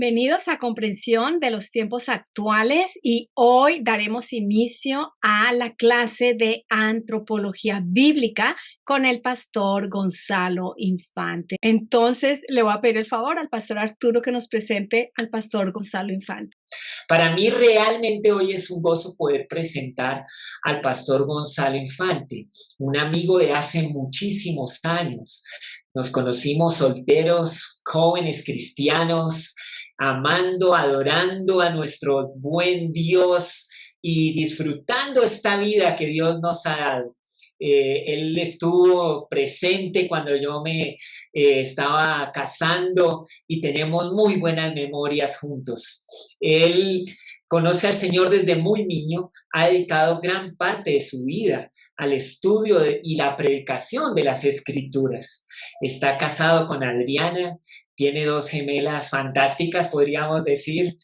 Bienvenidos a Comprensión de los Tiempos Actuales y hoy daremos inicio a la clase de Antropología Bíblica con el pastor Gonzalo Infante. Entonces le voy a pedir el favor al pastor Arturo que nos presente al pastor Gonzalo Infante. Para mí realmente hoy es un gozo poder presentar al pastor Gonzalo Infante, un amigo de hace muchísimos años. Nos conocimos solteros, jóvenes cristianos, amando, adorando a nuestro buen Dios y disfrutando esta vida que Dios nos ha dado. Él estuvo presente cuando yo me estaba casando y tenemos muy buenas memorias juntos. Él conoce al Señor desde muy niño, ha dedicado gran parte de su vida al estudio y la predicación de las Escrituras. Está casado con Adriana, tiene dos gemelas fantásticas, podríamos decir,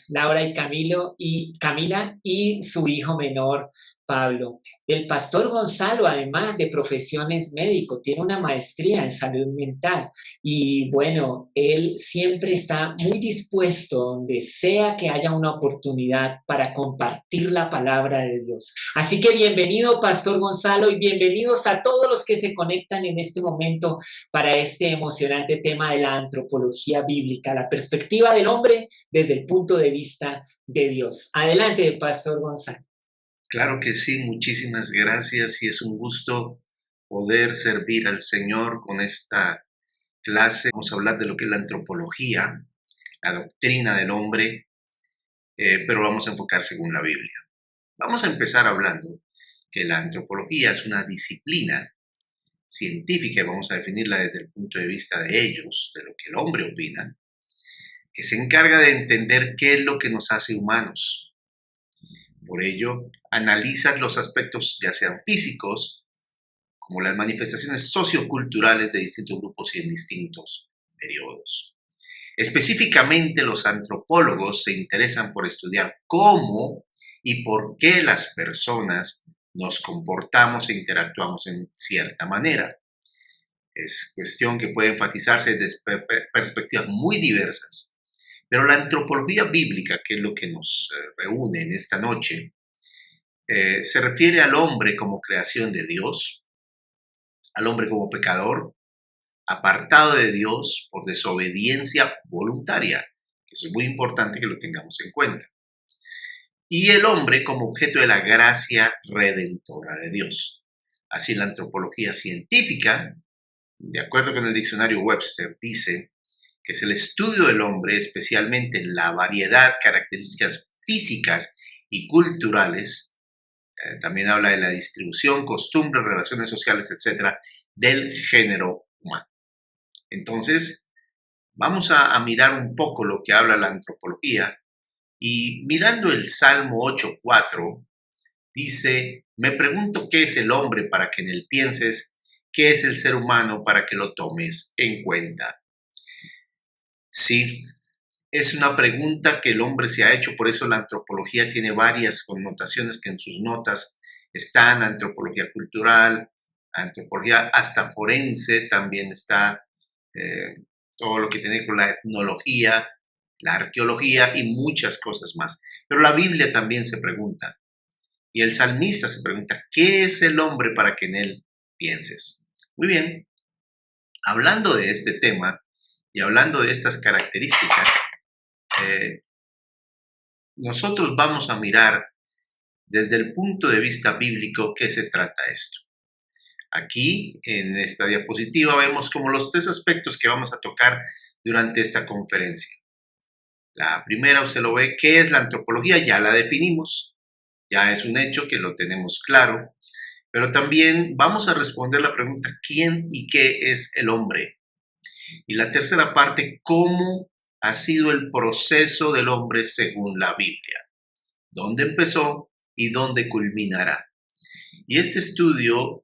Laura y Camila, y su hijo menor, Pablo. El pastor Gonzalo, además de profesión, es médico, tiene una maestría en salud mental y bueno, él siempre está muy dispuesto donde sea que haya una oportunidad para compartir la palabra de Dios. Así que bienvenido, pastor Gonzalo, y bienvenidos a todos los que se conectan en este momento para este emocionante tema de la antropología bíblica, la perspectiva del hombre desde el punto de vista de Dios. Adelante, pastor Gonzalo. Claro que sí, muchísimas gracias y es un gusto poder servir al Señor con esta clase. Vamos a hablar de lo que es la antropología, la doctrina del hombre, pero vamos a enfocar según la Biblia. Vamos a empezar hablando que la antropología es una disciplina científica, y vamos a definirla desde el punto de vista de ellos, de lo que el hombre opina, que se encarga de entender qué es lo que nos hace humanos. Por ello, analiza los aspectos ya sean físicos, como las manifestaciones socioculturales de distintos grupos y en distintos periodos. Específicamente, los antropólogos se interesan por estudiar cómo y por qué las personas nos comportamos e interactuamos en cierta manera. Es cuestión que puede enfatizarse desde perspectivas muy diversas. Pero la antropología bíblica, que es lo que nos reúne en esta noche, se refiere al hombre como creación de Dios, al hombre como pecador, apartado de Dios por desobediencia voluntaria, que eso es muy importante que lo tengamos en cuenta, y el hombre como objeto de la gracia redentora de Dios. Así la antropología científica, de acuerdo con el diccionario Webster, dice que es el estudio del hombre, especialmente en la variedad, características físicas y culturales, también habla de la distribución, costumbres, relaciones sociales, etcétera, del género humano. Entonces, vamos a mirar un poco lo que habla la antropología y mirando el Salmo 8:4, dice, me pregunto qué es el hombre para que en él pienses, qué es el ser humano para que lo tomes en cuenta. Sí, es una pregunta que el hombre se ha hecho, por eso la antropología tiene varias connotaciones que en sus notas están, antropología cultural, antropología hasta forense, también está todo lo que tiene con la etnología, la arqueología y muchas cosas más. Pero la Biblia también se pregunta, y el salmista se pregunta, ¿qué es el hombre para que en él pienses? Muy bien, hablando de este tema, y hablando de estas características, nosotros vamos a mirar desde el punto de vista bíblico qué se trata esto. Aquí, en esta diapositiva, vemos como los tres aspectos que vamos a tocar durante esta conferencia. La primera, usted lo ve, ¿qué es la antropología? Ya la definimos, ya es un hecho que lo tenemos claro, pero también vamos a responder la pregunta, ¿quién y qué es el hombre? Y la tercera parte, ¿cómo ha sido el proceso del hombre según la Biblia? ¿Dónde empezó y dónde culminará? Y este estudio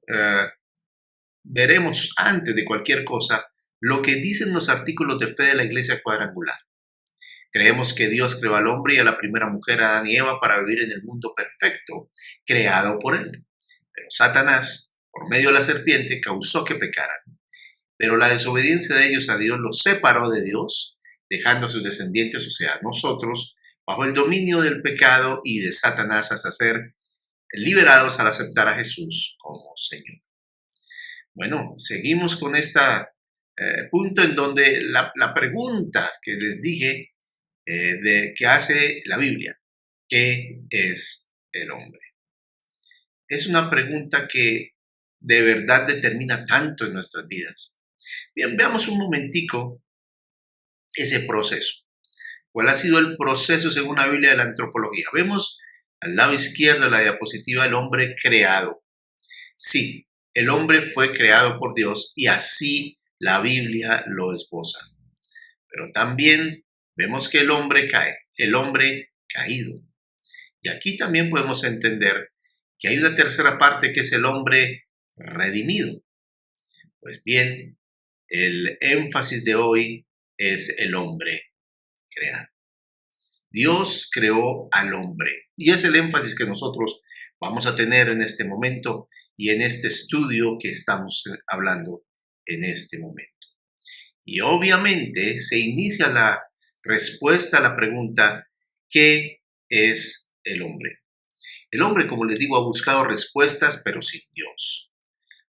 veremos antes de cualquier cosa lo que dicen los artículos de fe de la Iglesia Cuadrangular. Creemos que Dios creó al hombre y a la primera mujer, Adán y Eva, para vivir en el mundo perfecto, creado por él. Pero Satanás, por medio de la serpiente, causó que pecaran. Pero la desobediencia de ellos a Dios los separó de Dios, dejando a sus descendientes, o sea, nosotros, bajo el dominio del pecado y de Satanás hasta ser liberados al aceptar a Jesús como Señor. Bueno, seguimos con este punto en donde la pregunta que les dije que hace la Biblia, ¿qué es el hombre? Es una pregunta que de verdad determina tanto en nuestras vidas. Bien, veamos un momentico ese proceso. ¿Cuál ha sido el proceso según la Biblia de la antropología? Vemos al lado izquierdo de la diapositiva el hombre creado. Sí, el hombre fue creado por Dios y así la Biblia lo esboza. Pero también vemos que el hombre cae, el hombre caído. Y aquí también podemos entender que hay una tercera parte que es el hombre redimido. Pues bien, el énfasis de hoy es el hombre creado. Dios creó al hombre y es el énfasis que nosotros vamos a tener en este momento y en este estudio que estamos hablando en este momento. Y obviamente se inicia la respuesta a la pregunta, ¿qué es el hombre? El hombre, como les digo, ha buscado respuestas, pero sin Dios.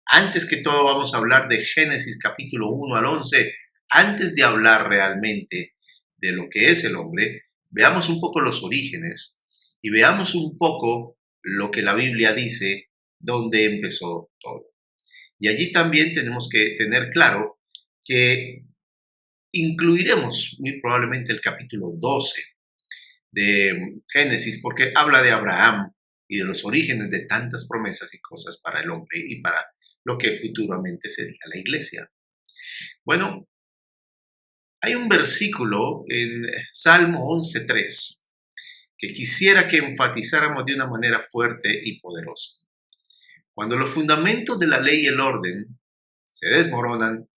Antes que todo vamos a hablar de Génesis capítulo 1 al 11. Antes de hablar realmente de lo que es el hombre, veamos un poco los orígenes y veamos un poco lo que la Biblia dice, dónde empezó todo. Y allí también tenemos que tener claro que incluiremos muy probablemente el capítulo 12 de Génesis, porque habla de Abraham y de los orígenes de tantas promesas y cosas para el hombre y para lo que futuramente sería la iglesia. Bueno, hay un versículo en Salmo 11:3 que quisiera que enfatizáramos de una manera fuerte y poderosa. Cuando los fundamentos de la ley y el orden se desmoronan,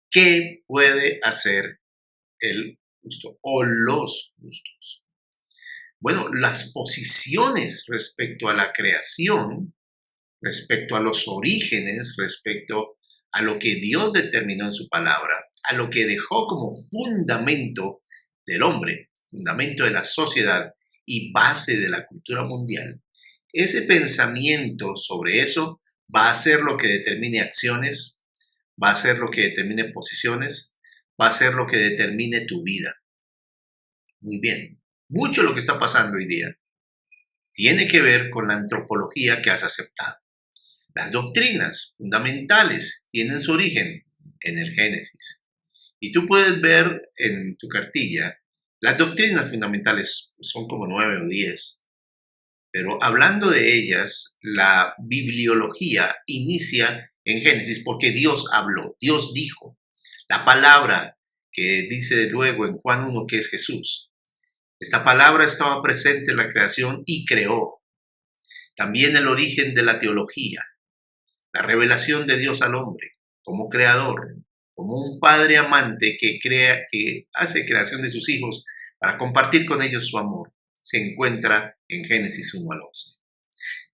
¿qué puede hacer el justo o los justos? Bueno, las posiciones respecto a la creación, respecto a los orígenes, respecto a lo que Dios determinó en su palabra, a lo que dejó como fundamento del hombre, fundamento de la sociedad y base de la cultura mundial, ese pensamiento sobre eso va a ser lo que determine acciones, va a ser lo que determine posiciones, va a ser lo que determine tu vida. Muy bien, mucho de lo que está pasando hoy día tiene que ver con la antropología que has aceptado. Las doctrinas fundamentales tienen su origen en el Génesis. Y tú puedes ver en tu cartilla, las doctrinas fundamentales son como 9 o 10. Pero hablando de ellas, la bibliología inicia en Génesis porque Dios habló, Dios dijo. La palabra que dice luego en Juan 1 que es Jesús. Esta palabra estaba presente en la creación y creó. También el origen de la teología, la revelación de Dios al hombre como creador, como un padre amante que hace creación de sus hijos para compartir con ellos su amor, se encuentra en Génesis 1 al 11.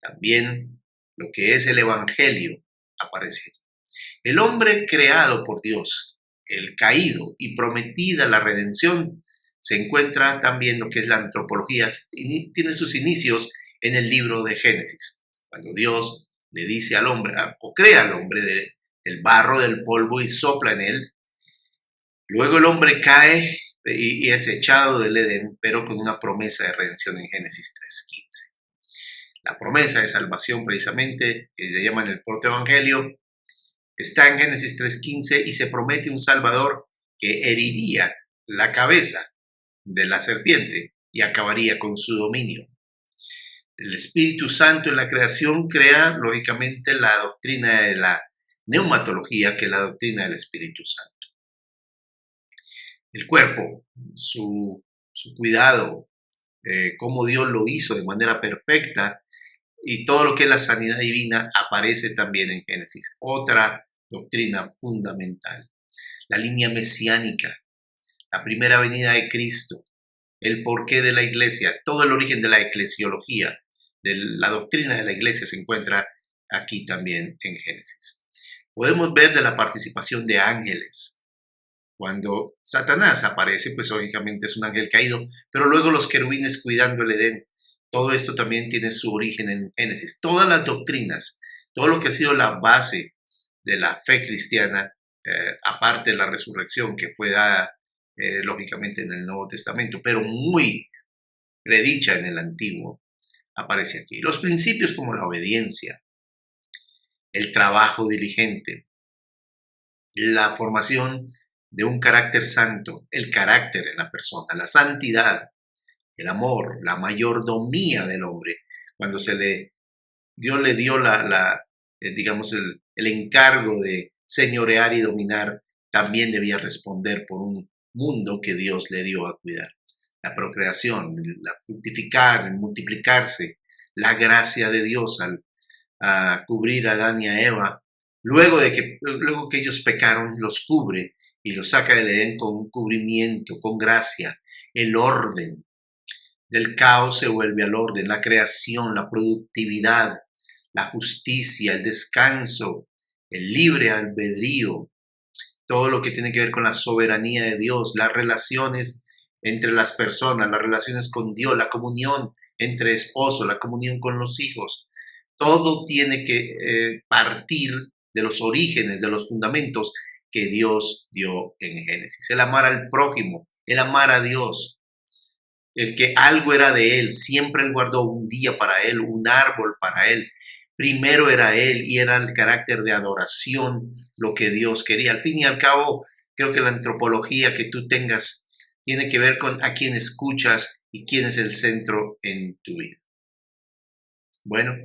También lo que es el Evangelio aparece. El hombre creado por Dios, el caído y prometida la redención, se encuentra también lo que es la antropología, tiene sus inicios en el libro de Génesis, cuando Dios le dice al hombre, o crea al hombre del barro, del polvo y sopla en él. Luego el hombre cae y es echado del Edén, pero con una promesa de redención en Génesis 3:15. La promesa de salvación precisamente, que le llaman el protoevangelio, está en Génesis 3:15 y se promete un Salvador que heriría la cabeza de la serpiente y acabaría con su dominio. El Espíritu Santo en la creación crea, lógicamente, la doctrina de la neumatología, que es la doctrina del Espíritu Santo. El cuerpo, su cuidado, cómo Dios lo hizo de manera perfecta y todo lo que es la sanidad divina aparece también en Génesis. Otra doctrina fundamental. La línea mesiánica, la primera venida de Cristo, el porqué de la iglesia, todo el origen de la eclesiología, de la doctrina de la iglesia se encuentra aquí también en Génesis. Podemos ver de la participación de ángeles, Cuando Satanás aparece, pues lógicamente es un ángel caído, pero luego los querubines cuidando el Edén. Todo esto también tiene su origen en Génesis. Todas las doctrinas, todo lo que ha sido la base de la fe cristiana, aparte de la resurrección que fue dada lógicamente en el Nuevo Testamento, pero muy predicha en el Antiguo, aparece aquí. Los principios como la obediencia, el trabajo diligente, la formación de un carácter santo, el carácter en la persona, la santidad, el amor, la mayordomía del hombre. Cuando Dios le dio digamos, el encargo de señorear y dominar, también debía responder por un mundo que Dios le dio a cuidar. La procreación, la fructificar, el multiplicarse, la gracia de Dios a cubrir a Adán y a Eva. Luego que ellos pecaron, los cubre y los saca del Edén con un cubrimiento, con gracia, el orden. Del caos se vuelve al orden, la creación, la productividad, la justicia, el descanso, el libre albedrío, todo lo que tiene que ver con la soberanía de Dios, las relaciones entre las personas, las relaciones con Dios, la comunión entre esposos, la comunión con los hijos. Todo tiene que partir de los orígenes, de los fundamentos que Dios dio en Génesis. El amar al prójimo, el amar a Dios, el que algo era de Él, siempre Él guardó un día para Él, un árbol para Él. Primero era Él y era el carácter de adoración lo que Dios quería. Al fin y al cabo, creo que la antropología que tú tengas tiene que ver con a quién escuchas y quién es el centro en tu vida. Bueno,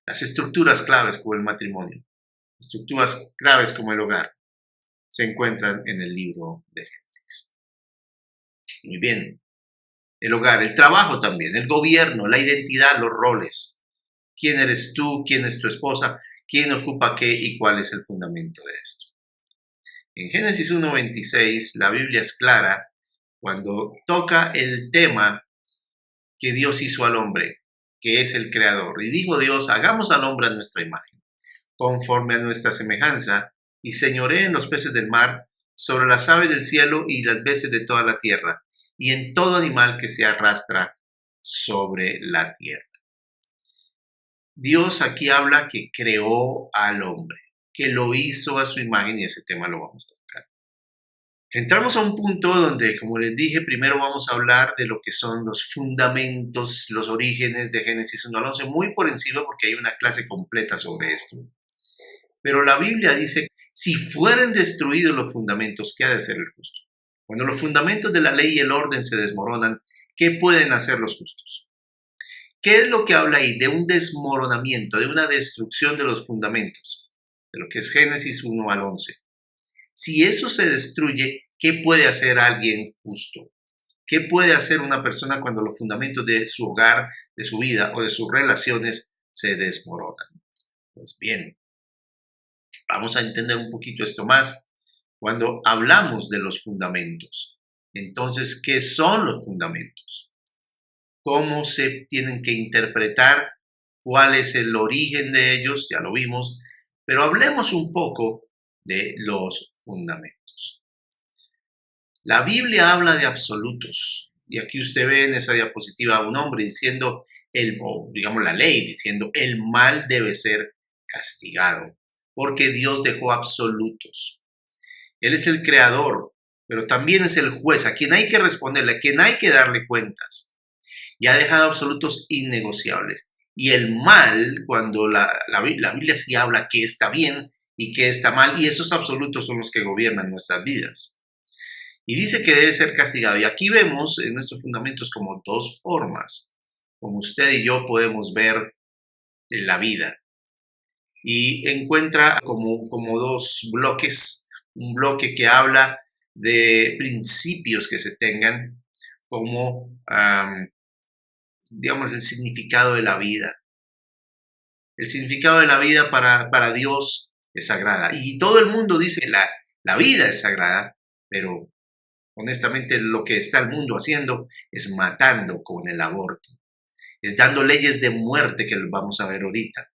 las estructuras claves como el matrimonio, estructuras claves como el hogar, se encuentran en el libro de Génesis. Muy bien. El hogar, el trabajo también, el gobierno, la identidad, los roles. ¿Quién eres tú? ¿Quién es tu esposa? ¿Quién ocupa qué? ¿Y cuál es el fundamento de esto? En Génesis 1:26, la Biblia es clara cuando toca el tema que Dios hizo al hombre, que es el creador. Y dijo Dios, hagamos al hombre a nuestra imagen, conforme a nuestra semejanza, y señoree en los peces del mar, sobre las aves del cielo y las bestias de toda la tierra, y en todo animal que se arrastra sobre la tierra. Dios aquí habla que creó al hombre, que lo hizo a su imagen, y ese tema lo vamos a tocar. Entramos a un punto donde, como les dije, primero vamos a hablar de lo que son los fundamentos, los orígenes de Génesis 1 al 11, muy por encima porque hay una clase completa sobre esto. Pero la Biblia dice, si fueren destruidos los fundamentos, ¿qué ha de hacer el justo? Cuando los fundamentos de la ley y el orden se desmoronan, ¿qué pueden hacer los justos? ¿Qué es lo que habla ahí? De un desmoronamiento, de una destrucción de los fundamentos, de lo que es Génesis 1 al 11. Si eso se destruye, ¿qué puede hacer alguien justo? ¿Qué puede hacer una persona cuando los fundamentos de su hogar, de su vida o de sus relaciones se desmoronan? Pues bien, vamos a entender un poquito esto más. Cuando hablamos de los fundamentos, entonces, ¿qué son los fundamentos? ¿Cómo se tienen que interpretar? ¿Cuál es el origen de ellos? Ya lo vimos, pero hablemos un poco de los fundamentos. La Biblia habla de absolutos, y aquí usted ve en esa diapositiva a un hombre diciendo, digamos la ley, diciendo el mal debe ser castigado, porque Dios dejó absolutos. Él es el creador, pero también es el juez, a quien hay que responderle, a quien hay que darle cuentas. Y ha dejado absolutos innegociables. Y el mal, cuando la Biblia sí habla que está bien y que está mal, y esos absolutos son los que gobiernan nuestras vidas. Y dice que debe ser castigado. Y aquí vemos en estos fundamentos como dos formas, como usted y yo podemos ver en la vida. Y encuentra como dos bloques, un bloque que habla de principios que se tengan, como, digamos, el significado de la vida. El significado de la vida para Dios es sagrada. Y todo el mundo dice que la vida es sagrada, pero honestamente lo que está el mundo haciendo es matando con el aborto. Es dando leyes de muerte que vamos a ver ahorita.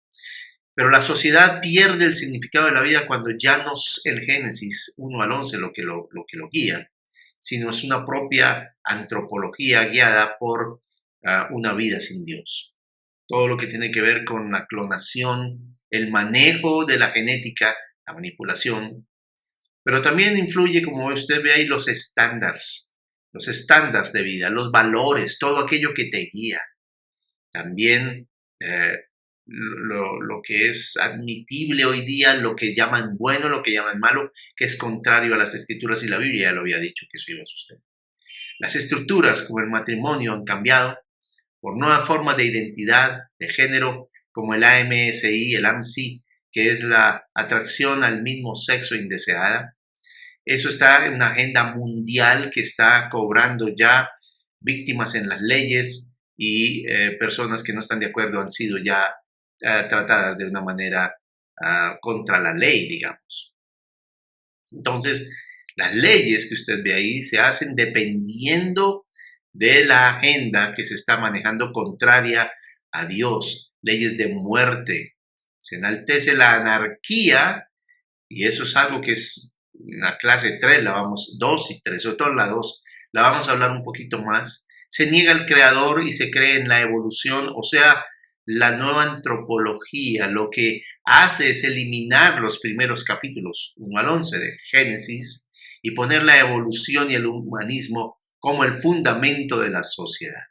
Pero la sociedad pierde el significado de la vida cuando ya no es el Génesis 1 al 11 lo que lo guía, sino es una propia antropología guiada por una vida sin Dios. Todo lo que tiene que ver con la clonación, el manejo de la genética, la manipulación, pero también influye, como usted ve ahí, los estándares de vida, los valores, todo aquello que te guía. También lo que es admitible hoy día, lo que llaman bueno, lo que llaman malo, que es contrario a las Escrituras y la Biblia, ya lo había dicho que eso iba a suceder. Las estructuras como el matrimonio han cambiado por nuevas formas de identidad, de género, como el AMSI, el AMSI, que es la atracción al mismo sexo indeseada. Eso está en una agenda mundial que está cobrando ya víctimas en las leyes y personas que no están de acuerdo han sido ya tratadas de una manera contra la ley, digamos. Entonces, las leyes que usted ve ahí se hacen dependiendo de la agenda que se está manejando contraria a Dios. Leyes de muerte. Se enaltece la anarquía y eso es algo que es una clase 3, 2 y 3, sobre todo la 2, la vamos a hablar un poquito más. Se niega al creador y se cree en la evolución, o sea, la nueva antropología lo que hace es eliminar los primeros capítulos, 1 al 11 de Génesis, y poner la evolución y el humanismo como el fundamento de la sociedad.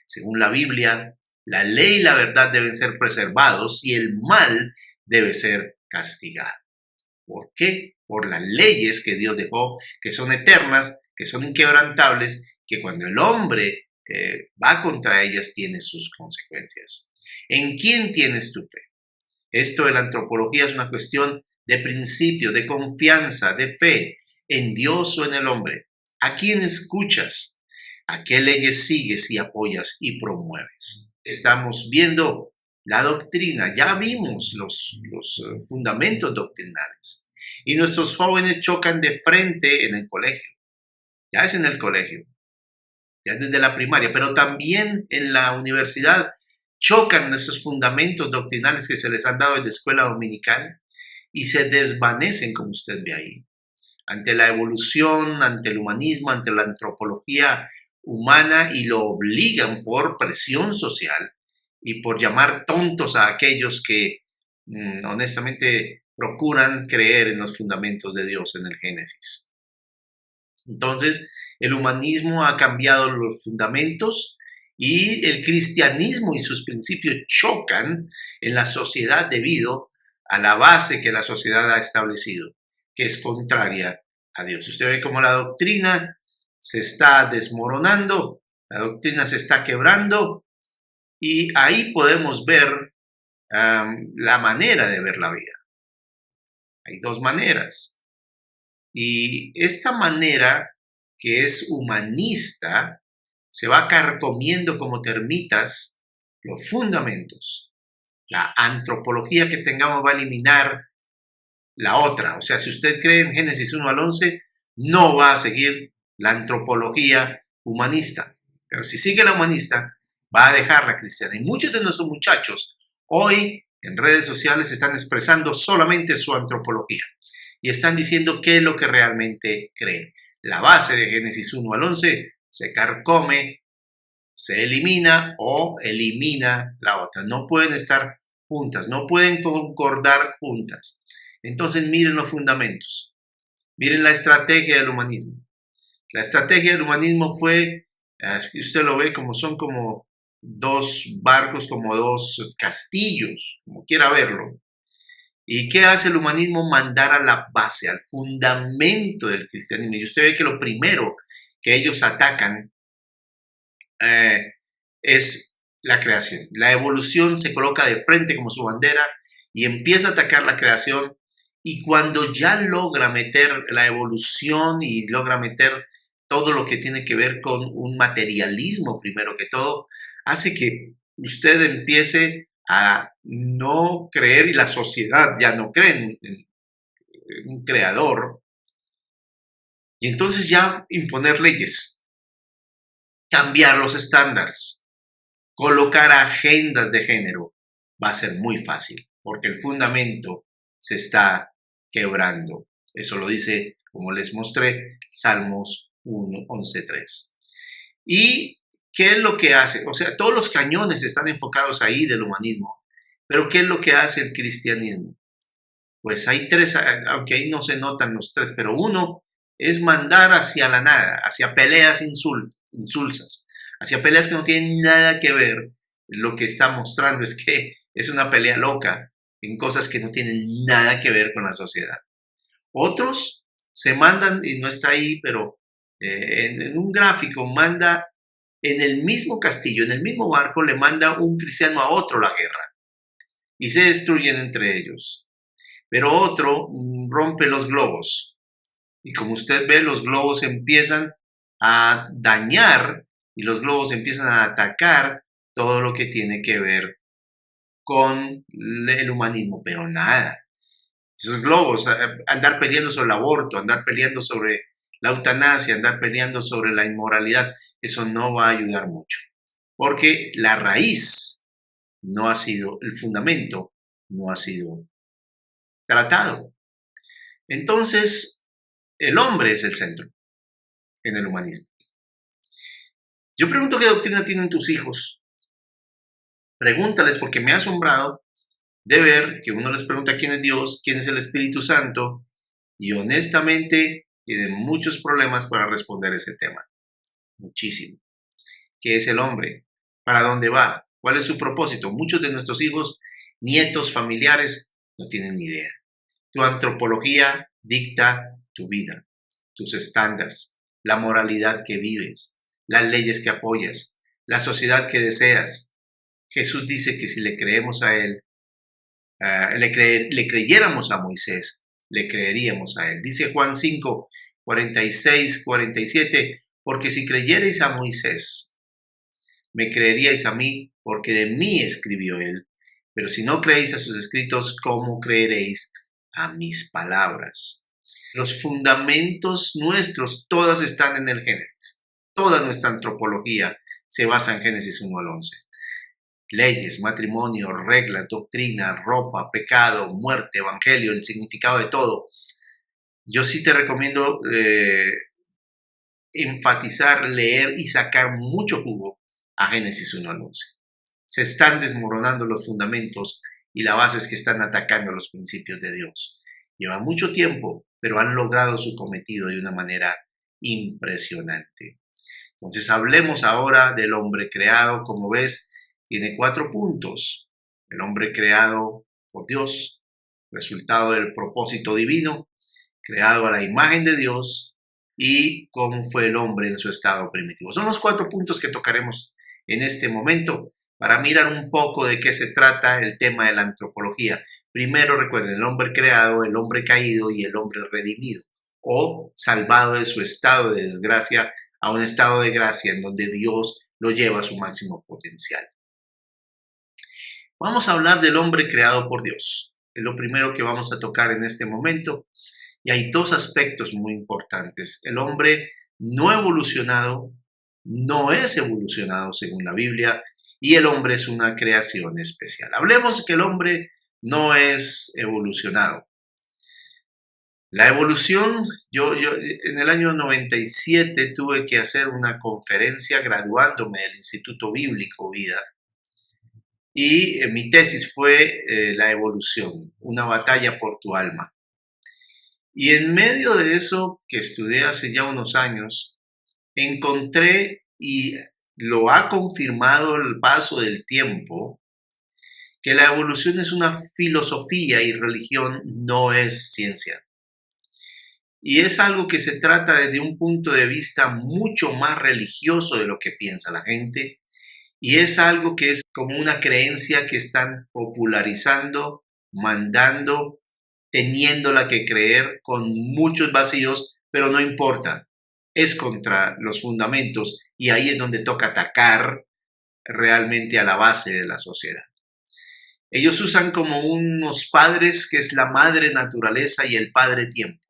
Según la Biblia, la ley y la verdad deben ser preservados y el mal debe ser castigado. ¿Por qué? Por las leyes que Dios dejó, que son eternas, que son inquebrantables, que cuando el hombre va contra ellas tiene sus consecuencias. ¿En quién tienes tu fe? Esto de la antropología es una cuestión de principio, de confianza, de fe en Dios o en el hombre. ¿A quién escuchas? ¿A qué leyes sigues y apoyas y promueves? Estamos viendo la doctrina, ya vimos los fundamentos doctrinales y nuestros jóvenes chocan de frente en el colegio. Ya es en el colegio, ya desde la primaria, pero también en la universidad chocan esos fundamentos doctrinales que se les han dado desde escuela dominical y se desvanecen, como usted ve ahí, ante la evolución, ante el humanismo, ante la antropología humana y lo obligan por presión social y por llamar tontos a aquellos que honestamente procuran creer en los fundamentos de Dios en el Génesis. Entonces, el humanismo ha cambiado los fundamentos y el cristianismo y sus principios chocan en la sociedad debido a la base que la sociedad ha establecido, que es contraria a Dios. Usted ve cómo la doctrina se está desmoronando, la doctrina se está quebrando y ahí podemos ver la manera de ver la vida. Hay dos maneras y esta manera que es humanista se va carcomiendo como termitas los fundamentos. La antropología que tengamos va a eliminar la otra. O sea, si usted cree en Génesis 1 al 11, no va a seguir la antropología humanista. Pero si sigue la humanista, va a dejar la cristiana. Y muchos de nuestros muchachos hoy en redes sociales están expresando solamente su antropología y están diciendo qué es lo que realmente creen. La base de Génesis 1 al 11 se carcome, se elimina o elimina la otra. No pueden estar juntas, no pueden concordar juntas. Entonces miren los fundamentos, miren la estrategia del humanismo. La estrategia del humanismo fue, usted lo ve como son como dos barcos, como dos castillos, como quiera verlo. ¿Y qué hace el humanismo? Mandar a la base, al fundamento del cristianismo. Y usted ve que lo primero que ellos atacan es la creación. La evolución se coloca de frente como su bandera y empieza a atacar la creación. Y cuando ya logra meter la evolución y logra meter todo lo que tiene que ver con un materialismo, primero que todo, hace que usted empiece a no creer y la sociedad ya no cree en un creador. Y entonces ya imponer leyes, cambiar los estándares, colocar agendas de género va a ser muy fácil. porque el fundamento se está quebrando. Eso lo dice, como les mostré, Salmos 1:11-3. ¿Y qué es lo que hace? O sea, todos los cañones están enfocados ahí del humanismo, pero ¿qué es lo que hace el cristianismo? Pues hay tres, aunque ahí no se notan los tres, pero uno es mandar hacia la nada, hacia peleas insulsas, hacia peleas que no tienen nada que ver. Lo que está mostrando es que es una pelea loca en cosas que no tienen nada que ver con la sociedad. Otros se mandan, y no está ahí, pero en un gráfico manda en el mismo castillo, en el mismo barco, le manda un cristiano a otro la guerra y se destruyen entre ellos. Pero otro rompe los globos y como usted ve, los globos empiezan a dañar y los globos empiezan a atacar todo lo que tiene que ver con el humanismo, pero nada. Esos globos, andar peleando sobre el aborto, andar peleando sobre la eutanasia, andar peleando sobre la inmoralidad, eso no va a ayudar mucho, porque la raíz no ha sido, el fundamento no ha sido tratado. Entonces, el hombre es el centro en el humanismo. Yo pregunto qué doctrina tienen tus hijos. Pregúntales, porque me ha asombrado de ver que uno les pregunta quién es Dios, quién es el Espíritu Santo, y honestamente tienen muchos problemas para responder ese tema. Muchísimo. ¿Qué es el hombre? ¿Para dónde va? ¿Cuál es su propósito? Muchos de nuestros hijos, nietos, familiares, no tienen ni idea. Tu antropología dicta tu vida, tus estándares, la moralidad que vives, las leyes que apoyas, la sociedad que deseas. Jesús dice que si le creemos a Él, le creyéramos a Moisés, le creeríamos a Él. Dice Juan 5, 46, 47, porque si creyerais a Moisés, me creeríais a mí, porque de mí escribió Él. Pero si no creéis a sus escritos, ¿cómo creeréis a mis palabras? Los fundamentos nuestros, todas están en el Génesis. Toda nuestra antropología se basa en Génesis 1 al 11. Leyes, matrimonio, reglas, doctrina, ropa, pecado, muerte, evangelio, el significado de todo. Yo sí te recomiendo enfatizar, leer y sacar mucho jugo a Génesis 1 al 11. Se están desmoronando los fundamentos y la base es que están atacando los principios de Dios. Lleva mucho tiempo, pero han logrado su cometido de una manera impresionante. Entonces hablemos ahora del hombre creado. Como ves, tiene 4 puntos. El hombre creado por Dios, resultado del propósito divino, creado a la imagen de Dios y cómo fue el hombre en su estado primitivo. Son los 4 puntos que tocaremos en este momento para mirar un poco de qué se trata el tema de la antropología. Primero recuerden, el hombre creado, el hombre caído y el hombre redimido o salvado de su estado de desgracia a un estado de gracia en donde Dios lo lleva a su máximo potencial. Vamos a hablar del hombre creado por Dios. Es lo primero que vamos a tocar en este momento. Y hay 2 aspectos muy importantes. El hombre no evolucionado no es evolucionado según la Biblia y el hombre es una creación especial. Hablemos que el hombre no es evolucionado. La evolución, yo en el año 97 tuve que hacer una conferencia graduándome del Instituto Bíblico Vida. Y mi tesis fue la evolución, una batalla por tu alma. Y en medio de eso que estudié hace ya unos años, encontré, y lo ha confirmado el paso del tiempo, que la evolución es una filosofía y religión no es ciencia. Y es algo que se trata desde un punto de vista mucho más religioso de lo que piensa la gente. Y es algo que es como una creencia que están popularizando, mandando, teniéndola que creer con muchos vacíos, pero no importa, es contra los fundamentos y ahí es donde toca atacar realmente a la base de la sociedad. Ellos usan como unos padres que es la madre naturaleza y el padre tiempo.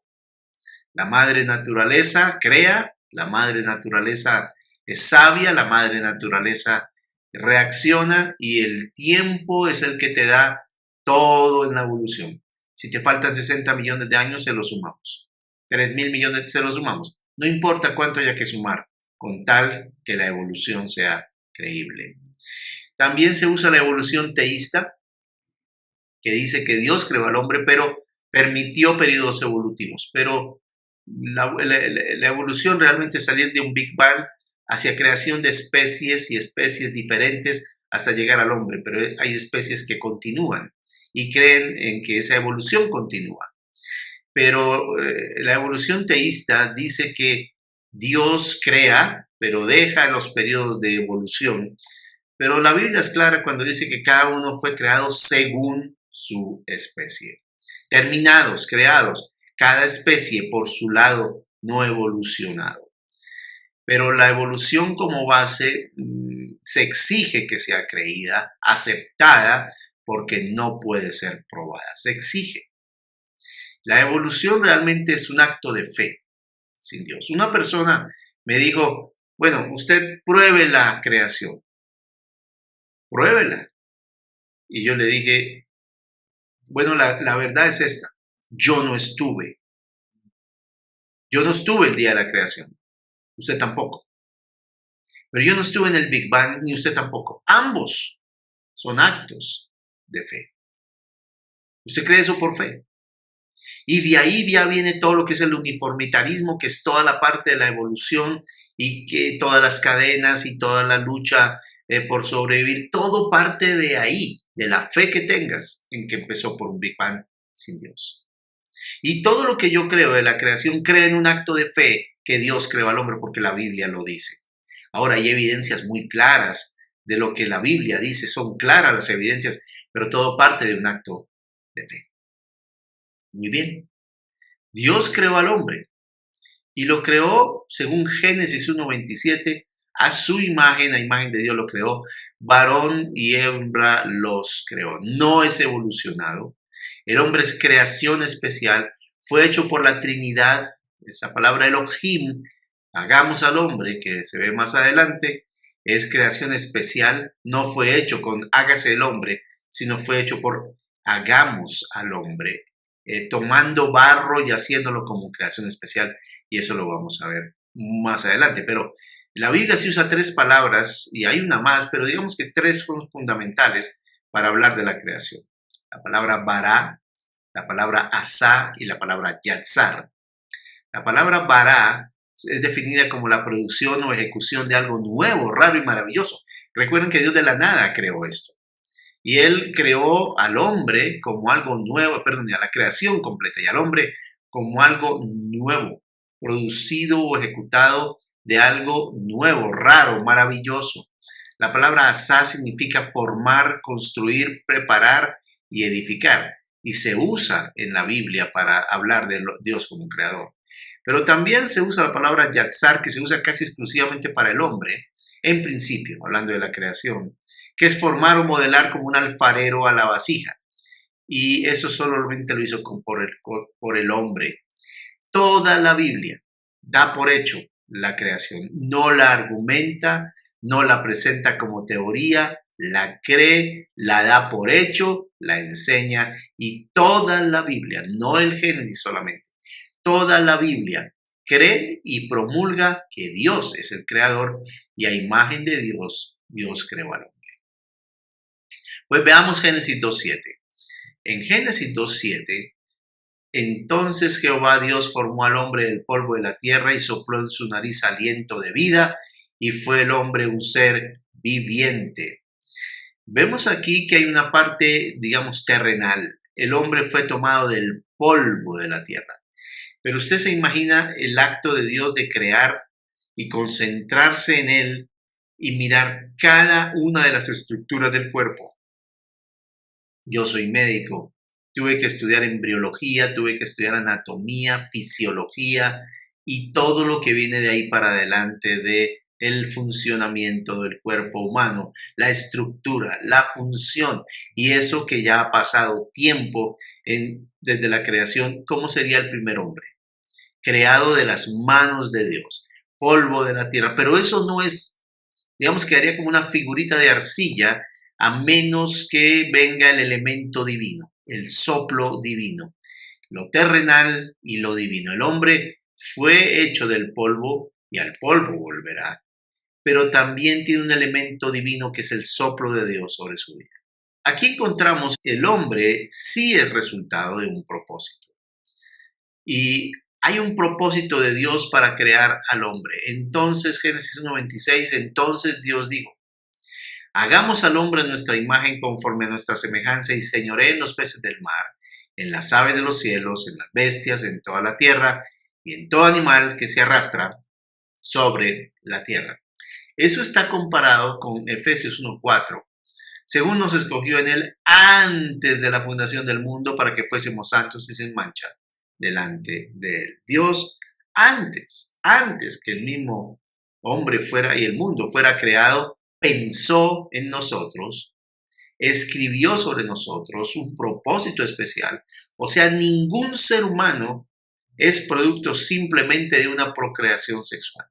La madre naturaleza crea, la madre naturaleza es sabia, la madre naturaleza reacciona y el tiempo es el que te da todo en la evolución. Si te faltan 60 millones de años, se los sumamos. 3.000 millones se los sumamos. No importa cuánto haya que sumar, con tal que la evolución sea creíble. También se usa la evolución teísta, que dice que Dios creó al hombre, pero permitió periodos evolutivos. Pero la evolución realmente es salir de un Big Bang hacia creación de especies y especies diferentes hasta llegar al hombre, pero hay especies que continúan y creen en que esa evolución continúa. Pero la evolución teísta dice que Dios crea, pero deja los periodos de evolución. Pero la Biblia es clara cuando dice que cada uno fue creado según su especie. Terminados, creados, cada especie por su lado no evolucionado. Pero la evolución como base se exige que sea creída, aceptada, porque no puede ser probada. Se exige. La evolución realmente es un acto de fe sin Dios. Una persona me dijo, bueno, usted pruebe la creación. Pruébela. Y yo le dije, bueno, la verdad es esta. Yo no estuve. Yo no estuve el día de la creación. Usted tampoco. Pero yo no estuve en el Big Bang, ni usted tampoco. Ambos son actos de fe. ¿Usted cree eso por fe? Y de ahí ya viene todo lo que es el uniformitarismo, que es toda la parte de la evolución y que todas las cadenas y toda la lucha por sobrevivir, todo parte de ahí, de la fe que tengas en que empezó por un Big Bang sin Dios. Y todo lo que yo creo de la creación cree en un acto de fe que Dios creó al hombre porque la Biblia lo dice. Ahora hay evidencias muy claras de lo que la Biblia dice, son claras las evidencias, pero todo parte de un acto de fe. Muy bien. Dios creó al hombre y lo creó según Génesis 1:27, a su imagen, a imagen de Dios lo creó, varón y hembra los creó. No es evolucionado. El hombre es creación especial, fue hecho por la Trinidad, esa palabra Elohim, hagamos al hombre, que se ve más adelante, es creación especial, no fue hecho con hágase el hombre, sino fue hecho por hagamos al hombre, tomando barro y haciéndolo como creación especial, y eso lo vamos a ver más adelante. Pero la Biblia sí usa tres palabras, y hay una más, pero digamos que tres son fundamentales para hablar de la creación. La palabra bará, la palabra asá y la palabra yatzar. La palabra bará es definida como la producción o ejecución de algo nuevo, raro y maravilloso. Recuerden que Dios de la nada creó esto. Y Él creó al hombre como algo nuevo, a la creación completa y al hombre como algo nuevo, producido o ejecutado de algo nuevo, raro, maravilloso. La palabra asá significa formar, construir, preparar y edificar. Y se usa en la Biblia para hablar de Dios como creador. Pero también se usa la palabra yatzar, que se usa casi exclusivamente para el hombre, en principio, hablando de la creación, que es formar o modelar como un alfarero a la vasija. Y eso solamente lo hizo por el hombre. Toda la Biblia da por hecho la creación. No la argumenta, no la presenta como teoría, la cree, la da por hecho, la enseña. Y toda la Biblia, no el Génesis solamente, toda la Biblia cree y promulga que Dios es el creador y a imagen de Dios, Dios creó al hombre. Pues veamos Génesis 2:7. En Génesis 2:7, entonces Jehová Dios formó al hombre del polvo de la tierra y sopló en su nariz aliento de vida y fue el hombre un ser viviente. Vemos aquí que hay una parte, digamos, terrenal. El hombre fue tomado del polvo de la tierra. Pero usted se imagina el acto de Dios de crear y concentrarse en él y mirar cada una de las estructuras del cuerpo. Yo soy médico, tuve que estudiar embriología, tuve que estudiar anatomía, fisiología y todo lo que viene de ahí para adelante de el funcionamiento del cuerpo humano, la estructura, la función y eso que ya ha pasado tiempo desde la creación. ¿Cómo sería el primer hombre? Creado de las manos de Dios, polvo de la tierra, pero eso no es, digamos, quedaría como una figurita de arcilla a menos que venga el elemento divino, el soplo divino, lo terrenal y lo divino. El hombre fue hecho del polvo y al polvo volverá, pero también tiene un elemento divino que es el soplo de Dios sobre su vida. Aquí encontramos que el hombre sí es resultado de un propósito. Y hay un propósito de Dios para crear al hombre. Entonces, Génesis 1:26, entonces Dios dijo, hagamos al hombre a nuestra imagen conforme a nuestra semejanza y señoree en los peces del mar, en las aves de los cielos, en las bestias, en toda la tierra y en todo animal que se arrastra sobre la tierra. Eso está comparado con Efesios 1:4. Según nos escogió en él antes de la fundación del mundo para que fuésemos santos y sin mancha delante de él. Dios antes que el mismo hombre fuera y el mundo fuera creado, pensó en nosotros, escribió sobre nosotros un propósito especial. O sea, ningún ser humano es producto simplemente de una procreación sexual.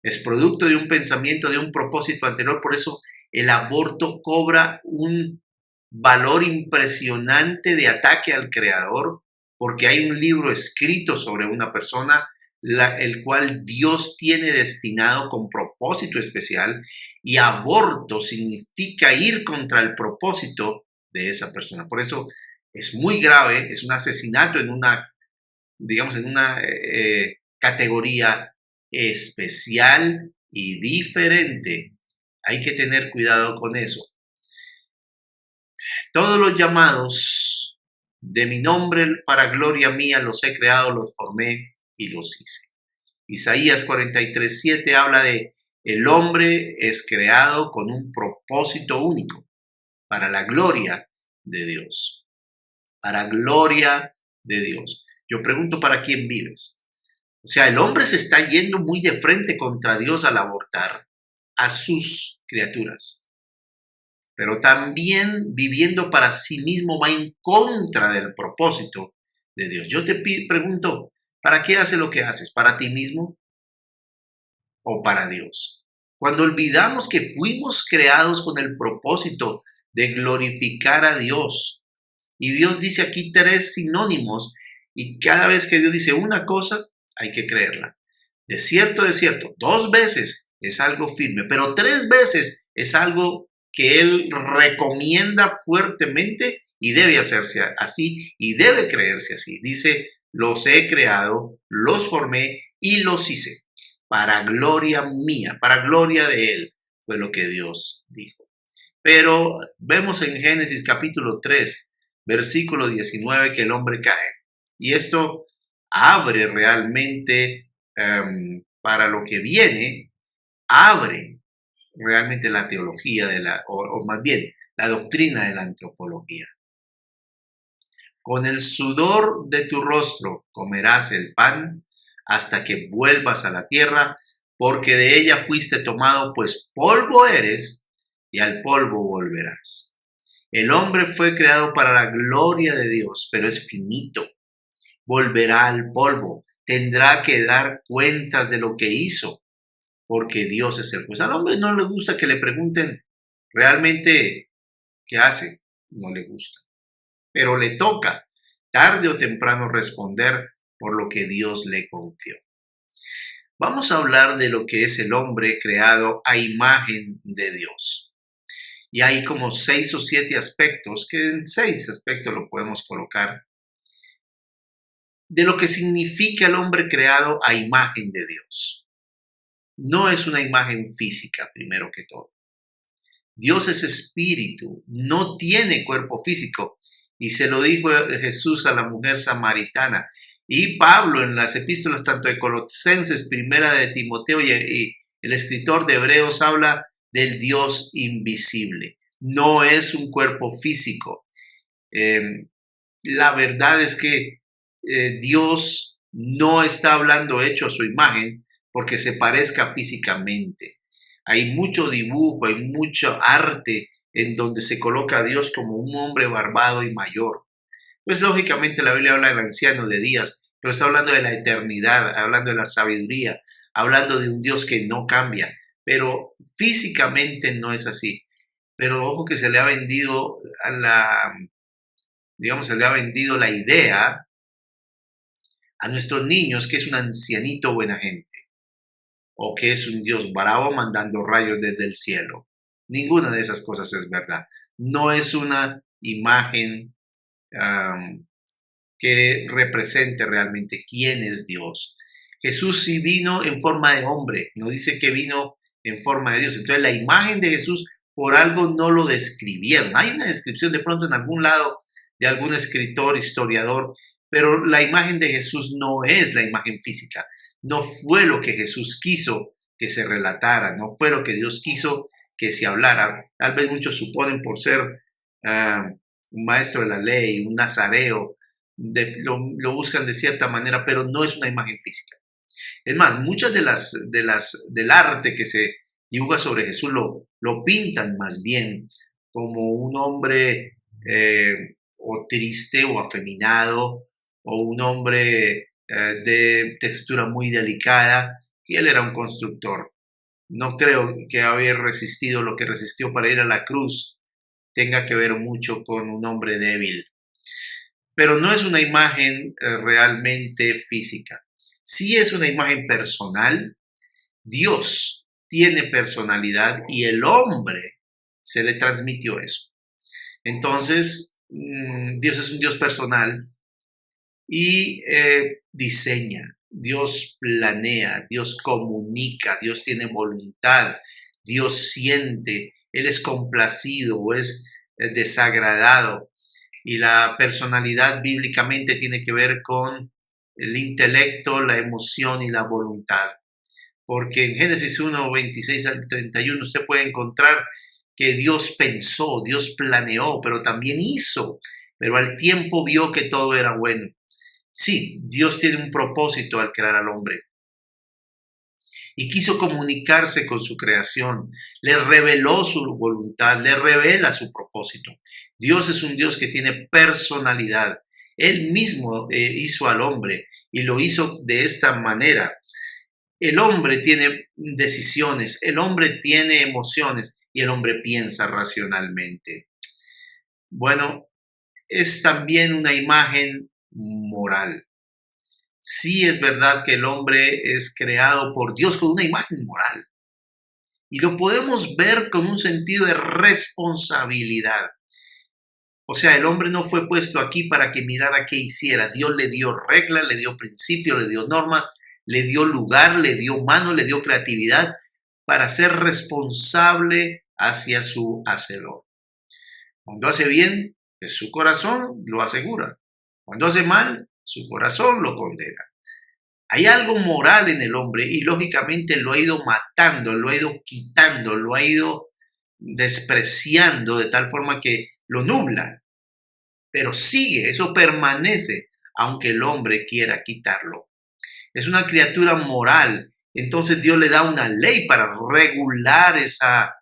Es producto de un pensamiento, de un propósito anterior. Por eso el aborto cobra un valor impresionante de ataque al creador, porque hay un libro escrito sobre una persona, el cual Dios tiene destinado con propósito especial, y aborto significa ir contra el propósito de esa persona. Por eso es muy grave, es un asesinato en una, digamos, en una categoría especial y diferente. Hay que tener cuidado con eso. Todos los llamados de mi nombre para gloria mía los he creado, los formé y los hice. Isaías 43:7 habla de el hombre es creado con un propósito único para la gloria de Dios. Para gloria de Dios. Yo pregunto, ¿para quién vives? O sea, el hombre se está yendo muy de frente contra Dios al abortar a sus criaturas, pero también viviendo para sí mismo va en contra del propósito de Dios. Yo te pregunto, ¿para qué haces lo que haces? ¿Para ti mismo o para Dios? Cuando olvidamos que fuimos creados con el propósito de glorificar a Dios, y Dios dice aquí 3 sinónimos, y cada vez que Dios dice una cosa, hay que creerla. De cierto, 2 veces es algo firme, pero 3 veces es algo que Él recomienda fuertemente y debe hacerse así y debe creerse así. Dice, los he creado, los formé y los hice para gloria mía, para gloria de Él, fue lo que Dios dijo. Pero vemos en Génesis capítulo 3, versículo 19, que el hombre cae. Y esto abre realmente para lo que viene, abre realmente la teología o más bien la doctrina de la antropología. Con el sudor de tu rostro comerás el pan hasta que vuelvas a la tierra, porque de ella fuiste tomado, pues polvo eres y al polvo volverás. El hombre fue creado para la gloria de Dios, pero es finito. Volverá al polvo, tendrá que dar cuentas de lo que hizo, porque Dios es el juez. Al hombre no le gusta que le pregunten realmente qué hace, no le gusta, pero le toca tarde o temprano responder por lo que Dios le confió. Vamos a hablar de lo que es el hombre creado a imagen de Dios. Y hay como 6 o 7 aspectos, que en 6 aspectos lo podemos colocar, de lo que significa el hombre creado a imagen de Dios. No es una imagen física, primero que todo. Dios es espíritu, no tiene cuerpo físico. Y se lo dijo Jesús a la mujer samaritana. Y Pablo en las epístolas tanto de Colosenses, primera de Timoteo y el escritor de Hebreos habla del Dios invisible. No es un cuerpo físico. La verdad es que Dios no está hablando hecho a su imagen porque se parezca físicamente. Hay mucho dibujo, hay mucho arte en donde se coloca a Dios como un hombre barbado y mayor. Pues lógicamente la Biblia habla del anciano de días, pero está hablando de la eternidad, hablando de la sabiduría, hablando de un Dios que no cambia, pero físicamente no es así. pero ojo que se le ha vendido se le ha vendido la idea a nuestros niños que es un ancianito buena gente o que es un Dios bravo mandando rayos desde el cielo. Ninguna de esas cosas es verdad. No es una imagen que represente realmente quién es Dios. Jesús sí vino en forma de hombre, no dice que vino en forma de Dios. Entonces la imagen de Jesús por algo no lo describieron. Hay una descripción de pronto en algún lado de algún escritor, historiador, pero la imagen de Jesús no es la imagen física. No fue lo que Jesús quiso que se relatara, no fue lo que Dios quiso que se hablara. Tal vez muchos suponen por ser un maestro de la ley, un nazareo, lo buscan de cierta manera, pero no es una imagen física. Es más, muchas del arte que se dibuja sobre Jesús lo pintan más bien como un hombre o triste o afeminado o un hombre de textura muy delicada, y él era un constructor. No creo que haber resistido lo que resistió para ir a la cruz tenga que ver mucho con un hombre débil. Pero no es una imagen realmente física. Sí es una imagen personal. Dios tiene personalidad y el hombre se le transmitió eso. Entonces, Dios es un Dios personal y diseña, Dios planea, Dios comunica, Dios tiene voluntad, Dios siente, Él es complacido o es desagradado. Y la personalidad bíblicamente tiene que ver con el intelecto, la emoción y la voluntad. Porque en Génesis 1, 26 al 31 usted puede encontrar que Dios pensó, Dios planeó, pero también hizo, pero al tiempo vio que todo era bueno. Sí, Dios tiene un propósito al crear al hombre y quiso comunicarse con su creación, le reveló su voluntad, le revela su propósito. Dios es un Dios que tiene personalidad. Él mismo hizo al hombre y lo hizo de esta manera. El hombre tiene decisiones, el hombre tiene emociones y el hombre piensa racionalmente. Bueno, es también una imagen moral. Sí es verdad que el hombre es creado por Dios con una imagen moral y lo podemos ver con un sentido de responsabilidad. O sea, el hombre no fue puesto aquí para que mirara qué hiciera. Dios le dio reglas, le dio principios, le dio normas, le dio lugar, le dio mano, le dio creatividad para ser responsable hacia su hacedor. Cuando hace bien, pues su corazón lo asegura. Cuando hace mal, su corazón lo condena. Hay algo moral en el hombre y lógicamente lo ha ido matando, lo ha ido quitando, lo ha ido despreciando de tal forma que lo nubla. Pero sigue, eso permanece, aunque el hombre quiera quitarlo. Es una criatura moral. Entonces Dios le da una ley para regular esa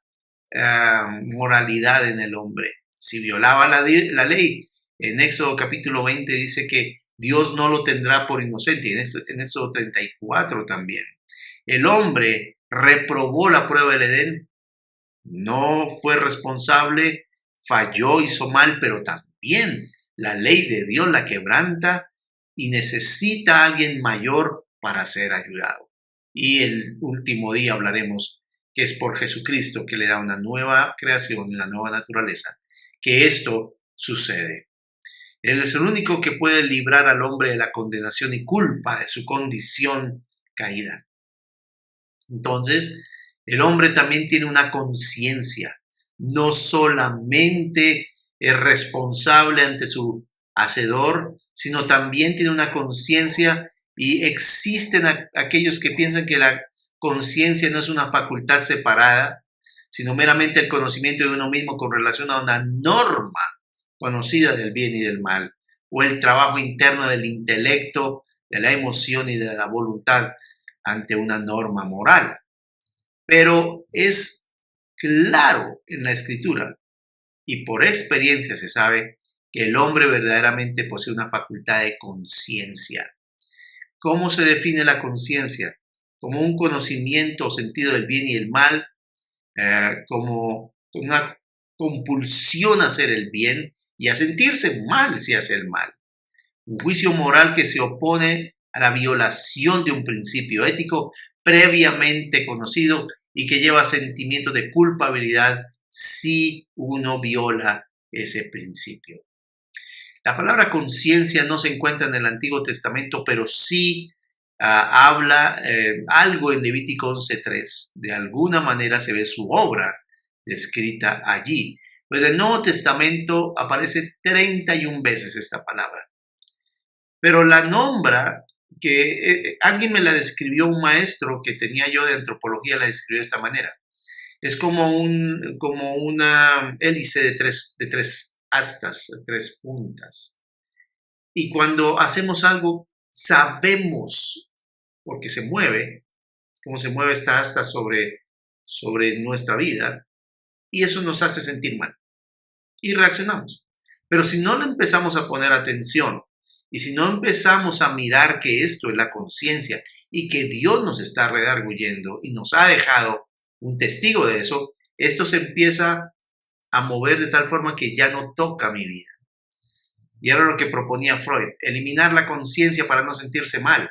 moralidad en el hombre. Si violaba la ley, en Éxodo capítulo 20 dice que Dios no lo tendrá por inocente, y en Éxodo 34 también. El hombre reprobó la prueba del Edén, no fue responsable, falló, hizo mal, pero también la ley de Dios la quebranta y necesita a alguien mayor para ser ayudado. Y el último día hablaremos que es por Jesucristo que le da una nueva creación, una nueva naturaleza, que esto sucede. Él es el único que puede librar al hombre de la condenación y culpa de su condición caída. Entonces, el hombre también tiene una conciencia. No solamente es responsable ante su hacedor, sino también tiene una conciencia, y existen aquellos que piensan que la conciencia no es una facultad separada, sino meramente el conocimiento de uno mismo con relación a una norma conocida del bien y del mal, o el trabajo interno del intelecto, de la emoción y de la voluntad ante una norma moral. Pero es claro en la Escritura y por experiencia se sabe que el hombre verdaderamente posee una facultad de conciencia. ¿Cómo se define la conciencia? Como un conocimiento o sentido del bien y el mal, como una compulsión a hacer el bien y a sentirse mal si hace el mal. Un juicio moral que se opone a la violación de un principio ético previamente conocido y que lleva sentimientos de culpabilidad si uno viola ese principio. La palabra conciencia no se encuentra en el Antiguo Testamento, pero sí habla algo en Levítico 11:3. De alguna manera se ve su obra descrita allí. Pero en el Nuevo Testamento aparece 31 veces esta palabra. Pero la nombra, que alguien me la describió, un maestro que tenía yo de antropología la describió de esta manera. Es como una hélice de tres astas, de tres puntas. Y cuando hacemos algo, sabemos, porque se mueve, cómo se mueve esta asta sobre nuestra vida, y eso nos hace sentir mal. Y reaccionamos. Pero si no le empezamos a poner atención, y si no empezamos a mirar que esto es la conciencia y que Dios nos está redarguyendo y nos ha dejado un testigo de eso, esto se empieza a mover de tal forma que ya no toca mi vida. Y era lo que proponía Freud, eliminar la conciencia para no sentirse mal.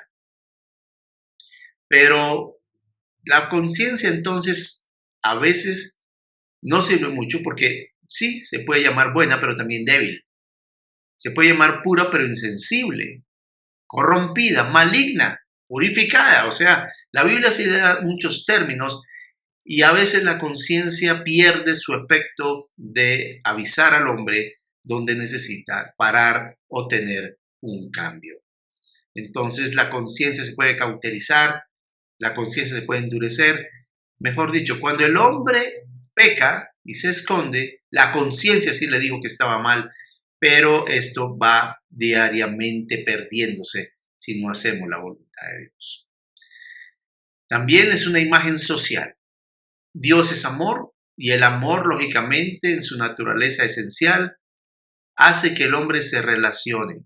Pero la conciencia entonces a veces no sirve mucho porque sí, se puede llamar buena, pero también débil. Se puede llamar pura, pero insensible, corrompida, maligna, purificada. O sea, la Biblia sí le da muchos términos y a veces la conciencia pierde su efecto de avisar al hombre donde necesita parar o tener un cambio. Entonces la conciencia se puede cauterizar, la conciencia se puede endurecer. Mejor dicho, cuando el hombre peca y se esconde, la conciencia sí le digo que estaba mal, pero esto va diariamente perdiéndose si no hacemos la voluntad de Dios. También es una imagen social. Dios es amor y el amor, lógicamente, en su naturaleza esencial, hace que el hombre se relacione.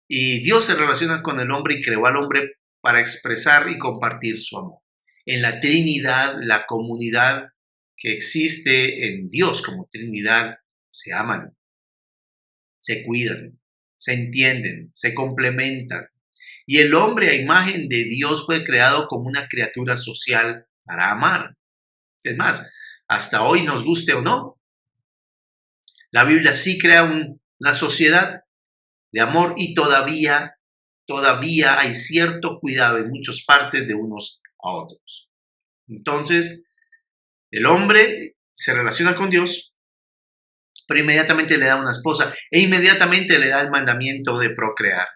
Y Dios se relaciona con el hombre y creó al hombre para expresar y compartir su amor. En la Trinidad, la comunidad que existe en Dios como Trinidad, se aman, se cuidan, se entienden, se complementan. Y el hombre a imagen de Dios fue creado como una criatura social para amar. Es más, hasta hoy, nos guste o no, la Biblia sí crea una sociedad de amor y todavía hay cierto cuidado en muchas partes de unos a otros. Entonces, el hombre se relaciona con Dios, pero inmediatamente le da una esposa e inmediatamente le da el mandamiento de procrear.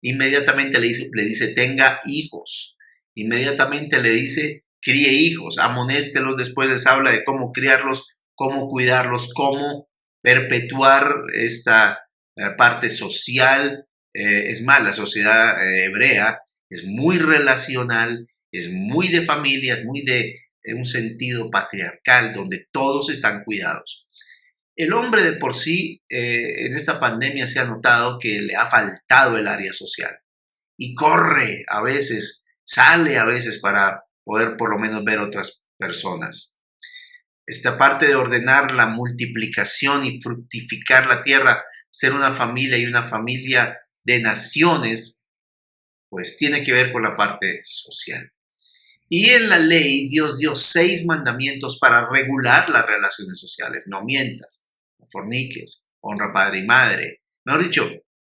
Inmediatamente le dice tenga hijos. Inmediatamente le dice críe hijos, amonéstelos, después les habla de cómo criarlos, cómo cuidarlos, cómo perpetuar esta parte social. Es más, la sociedad hebrea es muy relacional, es muy de familia, es muy de un sentido patriarcal donde todos están cuidados. El hombre de por sí en esta pandemia se ha notado que le ha faltado el área social y corre a veces, sale a veces para poder por lo menos ver otras personas. Esta parte de ordenar la multiplicación y fructificar la tierra, ser una familia y una familia de naciones, pues tiene que ver con la parte social. Y en la ley Dios dio 6 mandamientos para regular las relaciones sociales. No mientas, no forniques, honra padre y madre. Mejor dicho,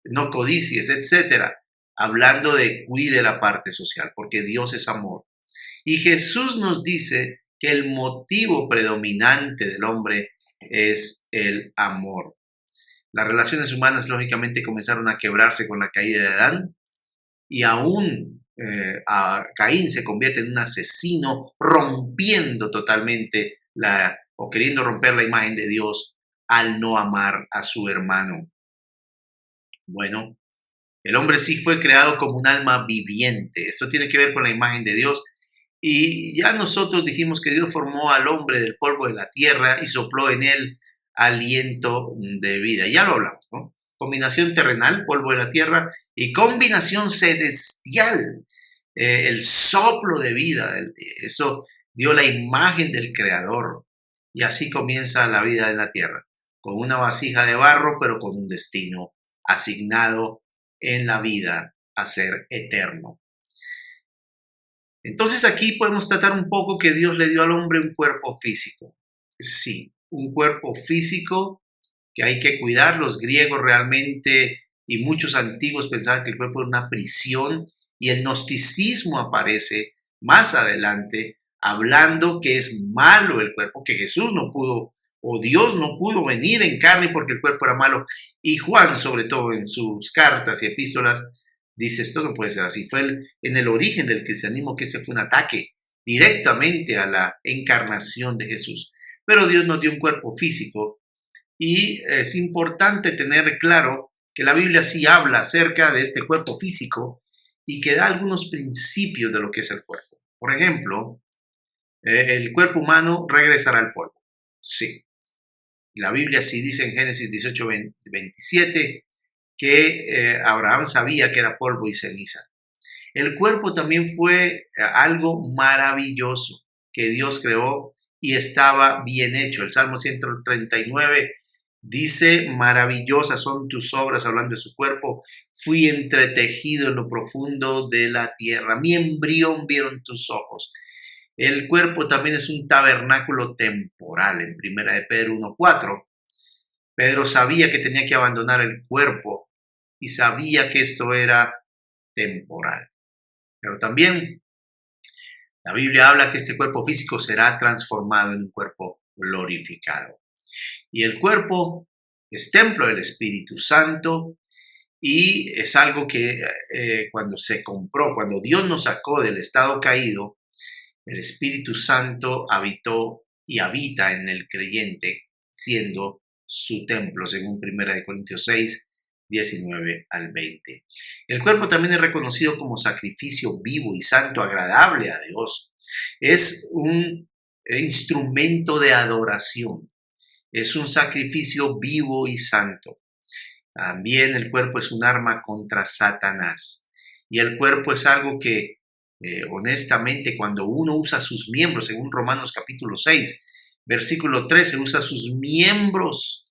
no codicies, etc. Hablando de cuide la parte social, porque Dios es amor. Y Jesús nos dice que el motivo predominante del hombre es el amor. Las relaciones humanas lógicamente comenzaron a quebrarse con la caída de Adán y aún a Caín se convierte en un asesino rompiendo totalmente o queriendo romper la imagen de Dios al no amar a su hermano. Bueno, el hombre sí fue creado como un alma viviente. Esto tiene que ver con la imagen de Dios. Y ya nosotros dijimos que Dios formó al hombre del polvo de la tierra y sopló en él aliento de vida. Ya lo hablamos, ¿no? Combinación terrenal, polvo de la tierra, y combinación celestial, el soplo de vida. Eso dio la imagen del Creador. Y así comienza la vida en la tierra, con una vasija de barro, pero con un destino asignado en la vida a ser eterno. Entonces aquí podemos tratar un poco que Dios le dio al hombre un cuerpo físico. Sí, un cuerpo físico que hay que cuidar. Los griegos realmente y muchos antiguos pensaban que el cuerpo era una prisión, y el gnosticismo aparece más adelante hablando que es malo el cuerpo, que Jesús no pudo o Dios no pudo venir en carne porque el cuerpo era malo. Y Juan, sobre todo en sus cartas y epístolas, dice: esto no puede ser así. Fue en el origen del cristianismo que ese fue un ataque directamente a la encarnación de Jesús. Pero Dios nos dio un cuerpo físico, y es importante tener claro que la Biblia sí habla acerca de este cuerpo físico y que da algunos principios de lo que es el cuerpo. Por ejemplo, el cuerpo humano regresará al polvo. Sí. La Biblia sí dice en Génesis 18, 27 que Abraham sabía que era polvo y ceniza. El cuerpo también fue algo maravilloso que Dios creó y estaba bien hecho. El Salmo 139 dice: maravillosas son tus obras, hablando de su cuerpo. Fui entretejido en lo profundo de la tierra. Mi embrión vieron tus ojos. El cuerpo también es un tabernáculo temporal. En 1 de Pedro 1:4, Pedro sabía que tenía que abandonar el cuerpo y sabía que esto era temporal. Pero también la Biblia habla que este cuerpo físico será transformado en un cuerpo glorificado. Y el cuerpo es templo del Espíritu Santo, y es algo que cuando se compró, cuando Dios nos sacó del estado caído, el Espíritu Santo habitó y habita en el creyente, siendo su templo, según 1 Corintios 6, 19 al 20. El cuerpo también es reconocido como sacrificio vivo y santo, agradable a Dios. Es un instrumento de adoración. Es un sacrificio vivo y santo. También el cuerpo es un arma contra Satanás. Y el cuerpo es algo que, honestamente, cuando uno usa sus miembros, según Romanos capítulo 6, versículo 13, usa sus miembros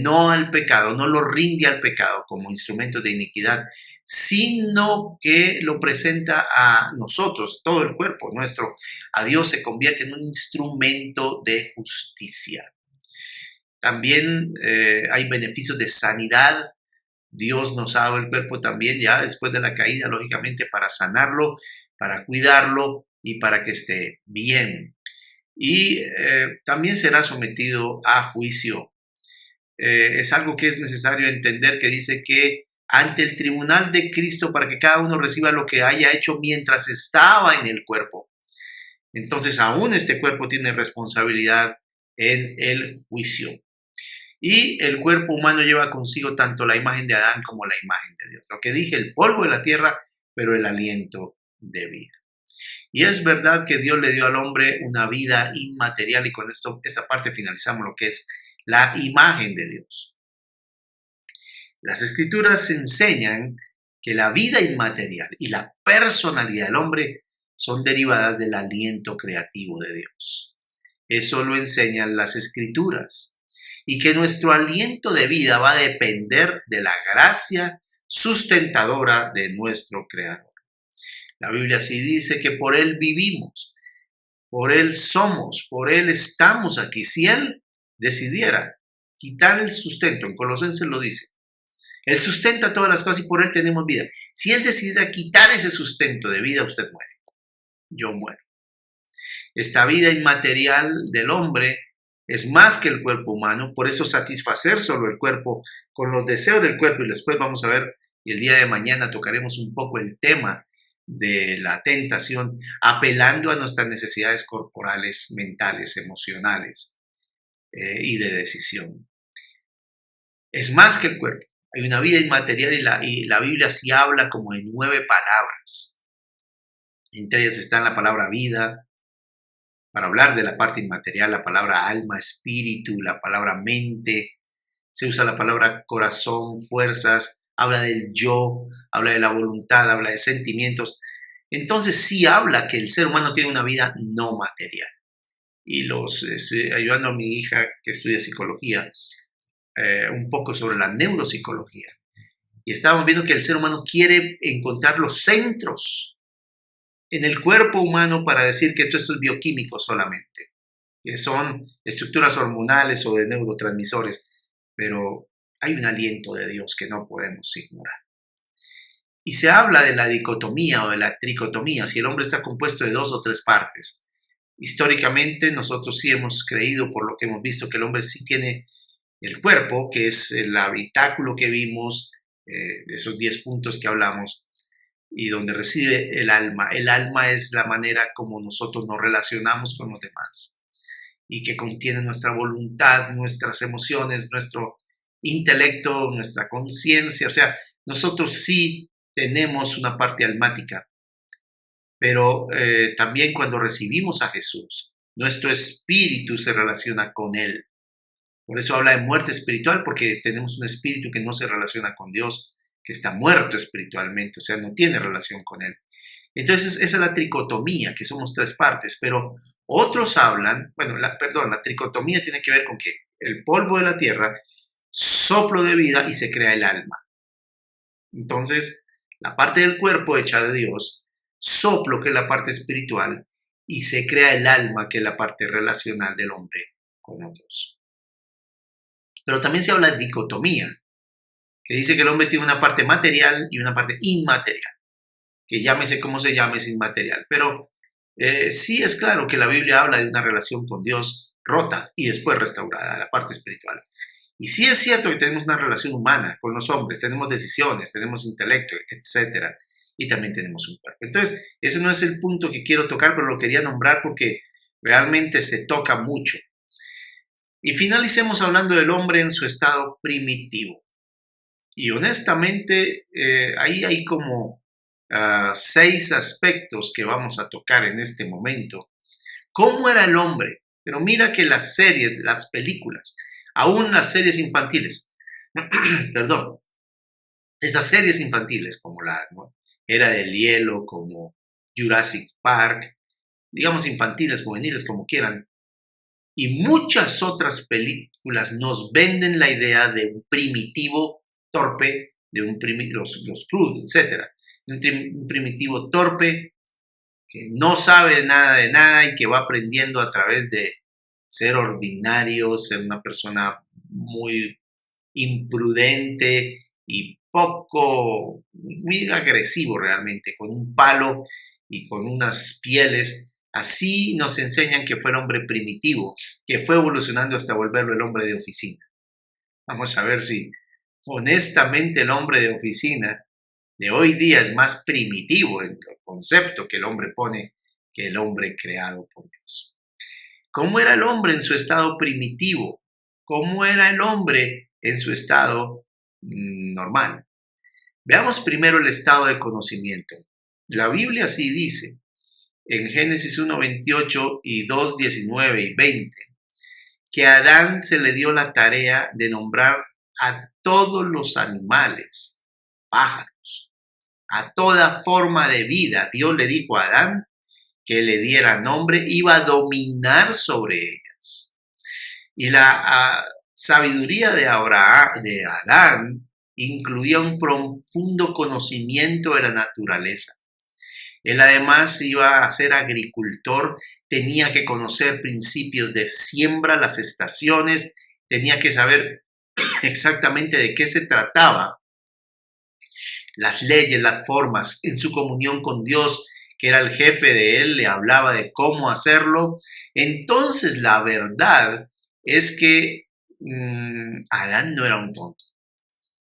no al pecado, no lo rinde al pecado como instrumento de iniquidad, sino que lo presenta a nosotros, todo el cuerpo nuestro, a Dios, se convierte en un instrumento de justicia. También hay beneficios de sanidad. Dios nos ha dado el cuerpo también ya después de la caída, lógicamente, para sanarlo, para cuidarlo y para que esté bien. Y también será sometido a juicio. Es algo que es necesario entender, que dice que ante el tribunal de Cristo, para que cada uno reciba lo que haya hecho mientras estaba en el cuerpo. Entonces aún este cuerpo tiene responsabilidad en el juicio. Y el cuerpo humano lleva consigo tanto la imagen de Adán como la imagen de Dios. Lo que dije, el polvo de la tierra, pero el aliento de vida. Y es verdad que Dios le dio al hombre una vida inmaterial, y con esta parte finalizamos lo que es la imagen de Dios. Las Escrituras enseñan que la vida inmaterial y la personalidad del hombre son derivadas del aliento creativo de Dios. Eso lo enseñan las Escrituras. Y que nuestro aliento de vida va a depender de la gracia sustentadora de nuestro Creador. La Biblia sí dice que por Él vivimos, por Él somos, por Él estamos aquí. Si Él decidiera quitar el sustento, en Colosenses lo dice, Él sustenta todas las cosas y por Él tenemos vida. Si Él decidiera quitar ese sustento de vida, usted muere, yo muero. Esta vida inmaterial del hombre es más que el cuerpo humano, por eso satisfacer solo el cuerpo con los deseos del cuerpo, y después vamos a ver, y el día de mañana tocaremos un poco el tema de la tentación, apelando a nuestras necesidades corporales, mentales, emocionales y de decisión. Es más que el cuerpo. Hay una vida inmaterial, y la Biblia sí habla como de 9 palabras. Entre ellas está la palabra vida, para hablar de la parte inmaterial, la palabra alma, espíritu, la palabra mente, se usa la palabra corazón, fuerzas, habla del yo, habla de la voluntad, habla de sentimientos. Entonces sí habla que el ser humano tiene una vida no material. y estoy ayudando a mi hija que estudia psicología un poco sobre la neuropsicología. Y estábamos viendo que el ser humano quiere encontrar los centros en el cuerpo humano para decir que esto es bioquímico solamente, que son estructuras hormonales o de neurotransmisores, pero hay un aliento de Dios que no podemos ignorar. Y se habla de la dicotomía o de la tricotomía, si el hombre está compuesto de 2 o 3 partes. Históricamente nosotros sí hemos creído, por lo que hemos visto, que el hombre sí tiene el cuerpo, que es el habitáculo que vimos, de esos 10 puntos que hablamos, y donde reside el alma. El alma es la manera como nosotros nos relacionamos con los demás y que contiene nuestra voluntad, nuestras emociones, nuestro intelecto, nuestra conciencia. O sea, nosotros sí tenemos una parte almática, pero también cuando recibimos a Jesús, nuestro espíritu se relaciona con Él. Por eso habla de muerte espiritual, porque tenemos un espíritu que no se relaciona con Dios, que está muerto espiritualmente, o sea, no tiene relación con Él. Entonces, esa es la tricotomía, que somos 3 partes, pero otros hablan, la tricotomía tiene que ver con que el polvo de la tierra, soplo de vida y se crea el alma. Entonces, la parte del cuerpo hecha de Dios, soplo, que es la parte espiritual, y se crea el alma, que es la parte relacional del hombre con otros. Pero también se habla de dicotomía, que dice que el hombre tiene una parte material y una parte inmaterial, que llámese como se llame, es inmaterial. Pero sí es claro que la Biblia habla de una relación con Dios rota y después restaurada, la parte espiritual. Y sí es cierto que tenemos una relación humana con los hombres, tenemos decisiones, tenemos intelecto, etc. Y también tenemos un cuerpo. Entonces, ese no es el punto que quiero tocar, pero lo quería nombrar porque realmente se toca mucho. Y finalicemos hablando del hombre en su estado primitivo. Y honestamente, ahí hay como 6 aspectos que vamos a tocar en este momento. ¿Cómo era el hombre? Pero mira que las series, las películas, aún las series infantiles, perdón, esas series infantiles como la Era del Hielo, como Jurassic Park, digamos infantiles, juveniles, como quieran, y muchas otras películas nos venden la idea de un primitivo torpe, de los Cruz, etc. Un primitivo torpe que no sabe nada de nada y que va aprendiendo a través de ser ordinario, ser una persona muy imprudente y muy agresivo realmente, con un palo y con unas pieles. Así nos enseñan que fue el hombre primitivo, que fue evolucionando hasta volverlo el hombre de oficina. Vamos a ver si honestamente el hombre de oficina de hoy día es más primitivo en el concepto que el hombre pone que el hombre creado por Dios. ¿Cómo era el hombre en su estado primitivo? ¿Cómo era el hombre en su estado normal? Veamos primero el estado de conocimiento. La Biblia sí dice en Génesis 1:28 y 2:19 y 20 que a Adán se le dio la tarea de nombrar a todos los animales, pájaros, a toda forma de vida. Dios le dijo a Adán que le diera nombre, iba a dominar sobre ellas. Y la sabiduría de Adán incluía un profundo conocimiento de la naturaleza. Él además iba a ser agricultor, tenía que conocer principios de siembra, las estaciones, tenía que saber exactamente de qué se trataba, las leyes, las formas, en su comunión con Dios, que era el jefe de él, le hablaba de cómo hacerlo. Entonces la verdad es que Adán no era un tonto.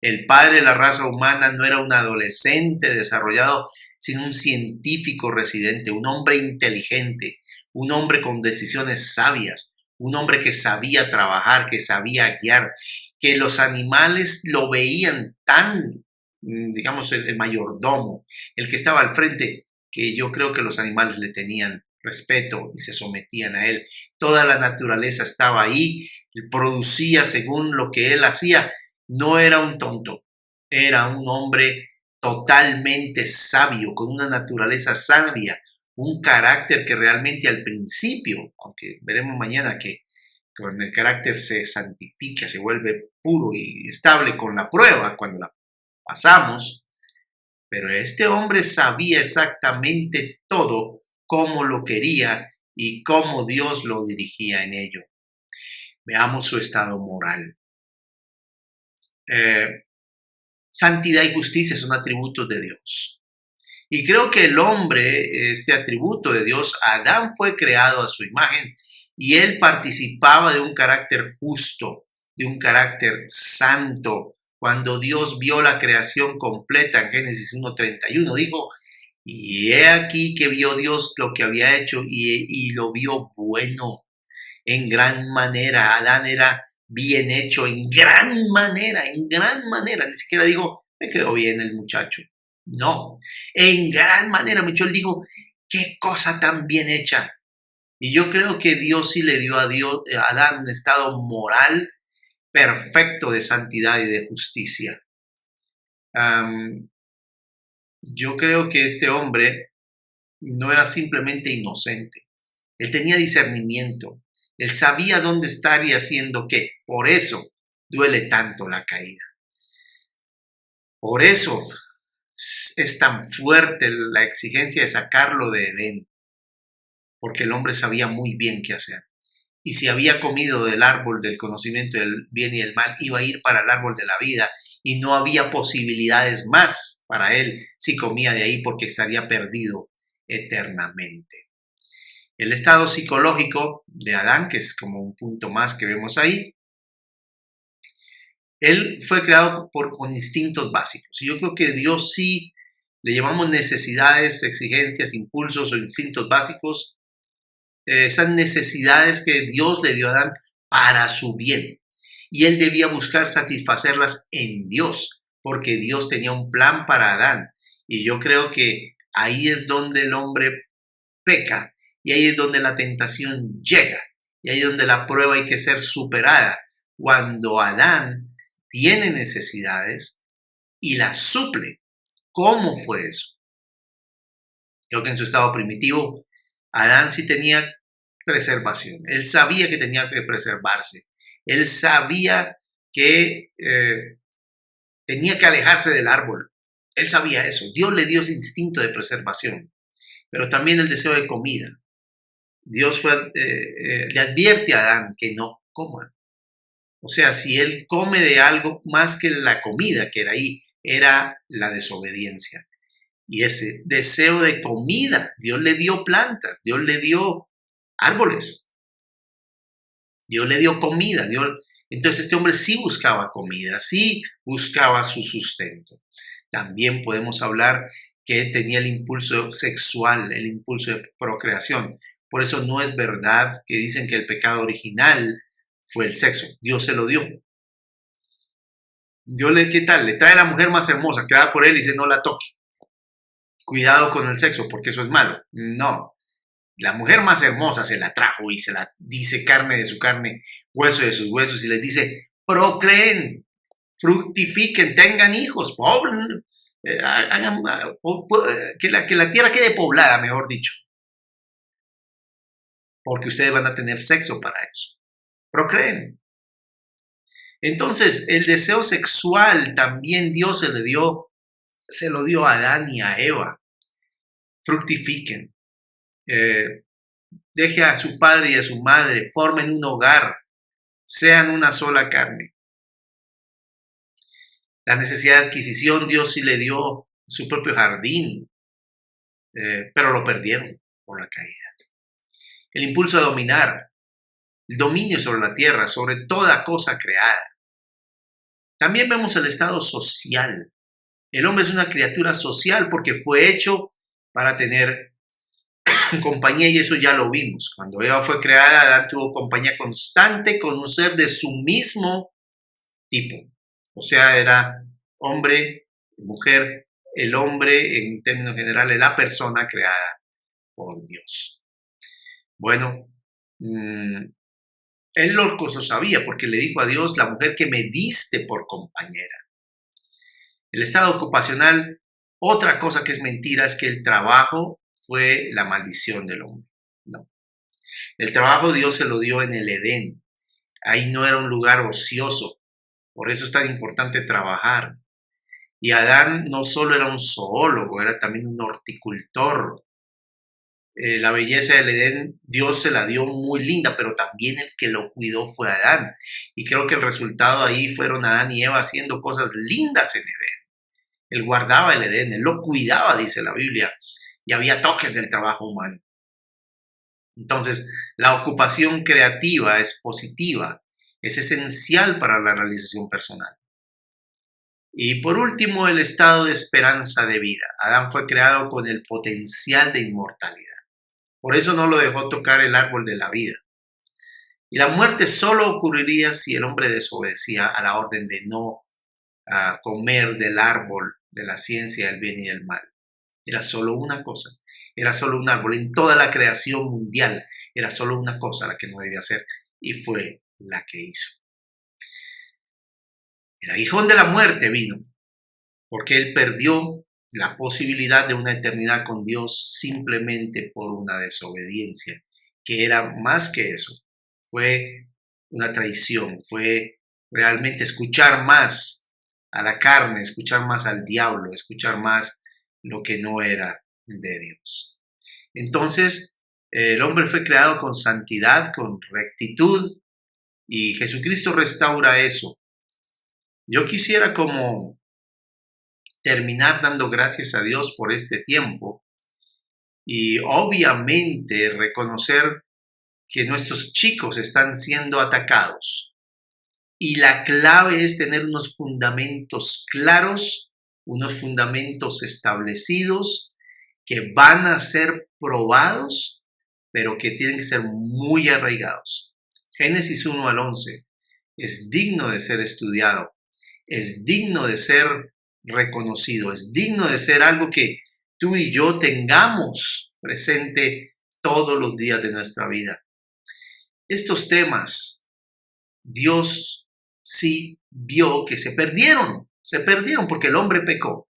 El padre de la raza humana no era un adolescente desarrollado, sino un científico residente, un hombre inteligente, un hombre con decisiones sabias, un hombre que sabía trabajar, que sabía guiar, que los animales lo veían tan, digamos, el mayordomo, el que estaba al frente, que yo creo que los animales le tenían respeto y se sometían a él. Toda la naturaleza estaba ahí, producía según lo que él hacía. No era un tonto, era un hombre totalmente sabio, con una naturaleza sabia, un carácter que realmente al principio, aunque veremos mañana que con el carácter se santifica, se vuelve puro y estable con la prueba cuando la pasamos, pero este hombre sabía exactamente todo cómo lo quería y cómo Dios lo dirigía en ello. Veamos su estado moral. Santidad y justicia son atributos de Dios. Y creo que el hombre, este atributo de Dios, Adán fue creado a su imagen y él participaba de un carácter justo, de un carácter santo. Cuando Dios vio la creación completa en Génesis 1:31, dijo, y he aquí que vio Dios lo que había hecho y lo vio bueno en gran manera. Adán era bien hecho en gran manera, ni siquiera digo, me quedó bien el muchacho. No, en gran manera, Michel dijo, qué cosa tan bien hecha. Y yo creo que Dios sí le dio a Adán un estado moral perfecto de santidad y de justicia. Yo creo que este hombre no era simplemente inocente. Él tenía discernimiento. Él sabía dónde estar y haciendo qué. Por eso duele tanto la caída. Por eso es tan fuerte la exigencia de sacarlo de Edén, porque el hombre sabía muy bien qué hacer. Y si había comido del árbol del conocimiento del bien y del mal, iba a ir para el árbol de la vida y no había posibilidades más para él si comía de ahí, porque estaría perdido eternamente. El estado psicológico de Adán, que es como un punto más que vemos ahí, él fue creado con instintos básicos. Y yo creo que Dios sí le llamamos necesidades, exigencias, impulsos o instintos básicos. Esas necesidades que Dios le dio a Adán para su bien. Y él debía buscar satisfacerlas en Dios, porque Dios tenía un plan para Adán. Y yo creo que ahí es donde el hombre peca. Y ahí es donde la tentación llega. Y ahí es donde la prueba hay que ser superada. Cuando Adán tiene necesidades y las suple. ¿Cómo fue eso? Creo que en su estado primitivo, Adán sí tenía preservación. Él sabía que tenía que preservarse. Él sabía que tenía que alejarse del árbol. Él sabía eso. Dios le dio ese instinto de preservación, pero también el deseo de comida. Dios le advierte a Adán que no coma. O sea, si él come de algo más que la comida que era ahí, era la desobediencia. Y ese deseo de comida, Dios le dio plantas, Dios le dio árboles, Dios le dio comida. Entonces este hombre sí buscaba comida, sí buscaba su sustento. También podemos hablar que tenía el impulso sexual, el impulso de procreación. Por eso no es verdad que dicen que el pecado original fue el sexo. Dios se lo dio. Dios ¿qué tal? Le trae a la mujer más hermosa, creada por él, y dice, no la toque. Cuidado con el sexo, porque eso es malo. No. La mujer más hermosa se la trajo y se la dice carne de su carne, hueso de sus huesos, y les dice, procreen, fructifiquen, tengan hijos, poblen, que la tierra quede poblada, mejor dicho. Porque ustedes van a tener sexo para eso. Procreen. Entonces, el deseo sexual también Dios se lo dio a Adán y a Eva. Fructifiquen. Deje a su padre y a su madre, formen un hogar, sean una sola carne. La necesidad de adquisición Dios sí le dio su propio jardín, pero lo perdieron por la caída. El impulso de dominar, el dominio sobre la tierra, sobre toda cosa creada. También vemos el estado social. El hombre es una criatura social porque fue hecho para tener compañía, y eso ya lo vimos. Cuando Eva fue creada, Adán tuvo compañía constante con un ser de su mismo tipo. O sea, era hombre, mujer, el hombre en términos generales, la persona creada por Dios. Bueno, él lo sabía porque le dijo a Dios, la mujer que me diste por compañera. El estado ocupacional, otra cosa que es mentira es que el trabajo fue la maldición del hombre. No. El trabajo Dios se lo dio en el Edén. Ahí no era un lugar ocioso. Por eso es tan importante trabajar. Y Adán no solo era un zoólogo, era también un horticultor. La belleza del Edén, Dios se la dio muy linda, pero también el que lo cuidó fue Adán. Y creo que el resultado ahí fueron Adán y Eva haciendo cosas lindas en Edén. Él guardaba el Edén, él lo cuidaba, dice la Biblia, y había toques del trabajo humano. Entonces, la ocupación creativa es positiva, es esencial para la realización personal. Y por último, el estado de esperanza de vida. Adán fue creado con el potencial de inmortalidad. Por eso no lo dejó tocar el árbol de la vida. Y la muerte solo ocurriría si el hombre desobedecía a la orden de no comer del árbol de la ciencia del bien y del mal. Era solo una cosa, era solo un árbol. En toda la creación mundial era solo una cosa la que no debía hacer y fue la que hizo. El aguijón de la muerte vino porque él perdió la posibilidad de una eternidad con Dios simplemente por una desobediencia, que era más que eso. Fue una traición, fue realmente escuchar más a la carne, escuchar más al diablo, escuchar más lo que no era de Dios. Entonces, el hombre fue creado con santidad, con rectitud, y Jesucristo restaura eso. Yo quisiera como terminar dando gracias a Dios por este tiempo y obviamente reconocer que nuestros chicos están siendo atacados. Y la clave es tener unos fundamentos claros, unos fundamentos establecidos que van a ser probados, pero que tienen que ser muy arraigados. Génesis 1 al 11 es digno de ser estudiado, es digno de ser reconocido, es digno de ser algo que tú y yo tengamos presente todos los días de nuestra vida. Estos temas, Dios sí vio que se perdieron porque el hombre pecó.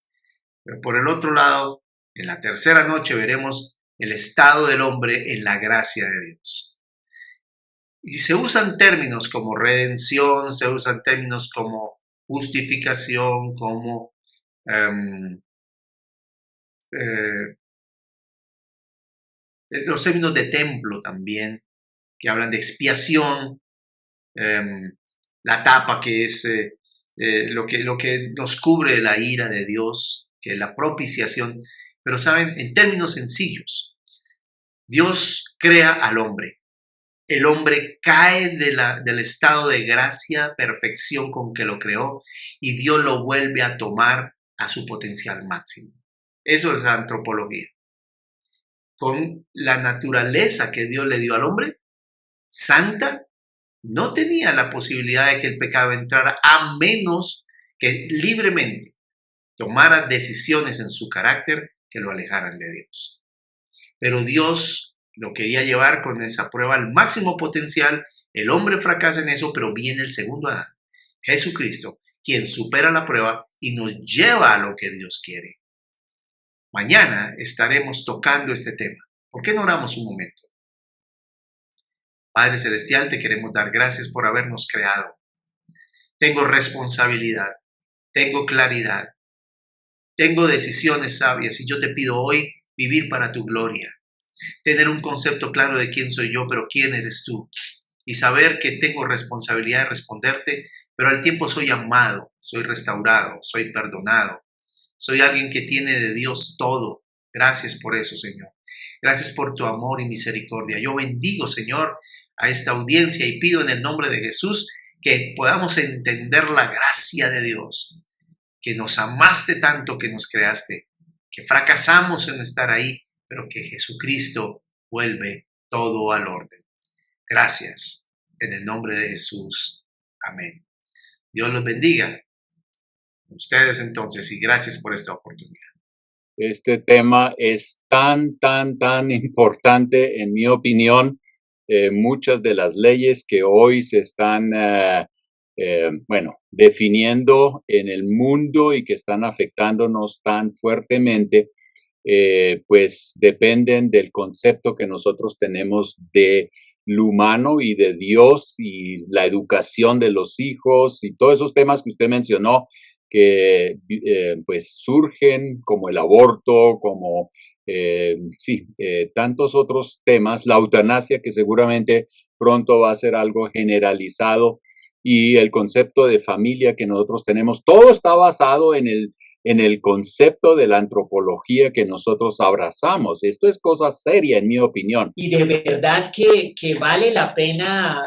Pero por el otro lado, en la tercera noche veremos el estado del hombre en la gracia de Dios. Y se usan términos como redención, se usan términos como justificación, como los términos de templo también, que hablan de expiación, la tapa que es lo que nos cubre la ira de Dios, que es la propiciación. Pero saben, en términos sencillos, Dios crea al hombre. El hombre cae del estado de gracia, perfección con que lo creó, y Dios lo vuelve a tomar a su potencial máximo. Eso es la antropología. Con la naturaleza que Dios le dio al hombre, santa, no tenía la posibilidad de que el pecado entrara a menos que libremente tomara decisiones en su carácter que lo alejaran de Dios. Pero Dios lo quería llevar con esa prueba al máximo potencial. El hombre fracasa en eso, pero viene el segundo Adán, Jesucristo, quien supera la prueba y nos lleva a lo que Dios quiere. Mañana estaremos tocando este tema. ¿Por qué no oramos un momento? Padre Celestial, te queremos dar gracias por habernos creado. Tengo responsabilidad, tengo claridad, tengo decisiones sabias y yo te pido hoy vivir para tu gloria. Tener un concepto claro de quién soy yo, pero quién eres tú. Y saber que tengo responsabilidad de responderte, pero al tiempo soy amado, soy restaurado, soy perdonado. Soy alguien que tiene de Dios todo. Gracias por eso, Señor. Gracias por tu amor y misericordia. Yo bendigo, Señor, a esta audiencia y pido en el nombre de Jesús que podamos entender la gracia de Dios, que nos amaste tanto que nos creaste, que fracasamos en estar ahí, pero que Jesucristo vuelve todo al orden. Gracias. En el nombre de Jesús. Amén. Dios los bendiga. Ustedes entonces, y gracias por esta oportunidad. Este tema es tan importante, en mi opinión. Muchas de las leyes que hoy se están, definiendo en el mundo y que están afectándonos tan fuertemente, pues dependen del concepto que nosotros tenemos de lo humano y de Dios y la educación de los hijos y todos esos temas que usted mencionó que pues surgen como el aborto, como tantos otros temas, la eutanasia que seguramente pronto va a ser algo generalizado y el concepto de familia que nosotros tenemos, todo está basado en el concepto de la antropología que nosotros abrazamos. Esto es cosa seria, en mi opinión. Y de verdad que vale la pena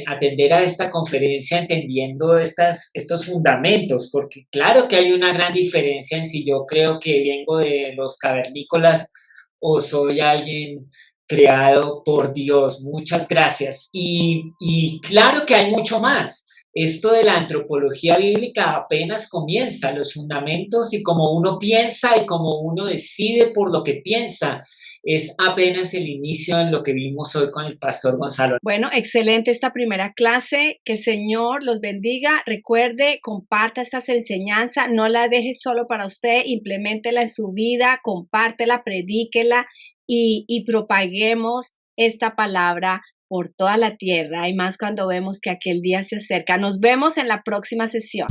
atender a esta conferencia entendiendo estos fundamentos, porque claro que hay una gran diferencia en si yo creo que vengo de los cavernícolas o soy alguien creado por Dios. Muchas gracias. Y claro que hay mucho más. Esto de la antropología bíblica apenas comienza, los fundamentos y cómo uno piensa y cómo uno decide por lo que piensa. Es apenas el inicio en lo que vimos hoy con el pastor Gonzalo. Bueno, excelente esta primera clase. Que el Señor los bendiga. Recuerde, comparta estas enseñanzas. No la deje solo para usted. Impleméntela en su vida. Compártela, predíquela y propaguemos esta palabra por toda la tierra. Y más cuando vemos que aquel día se acerca. Nos vemos en la próxima sesión.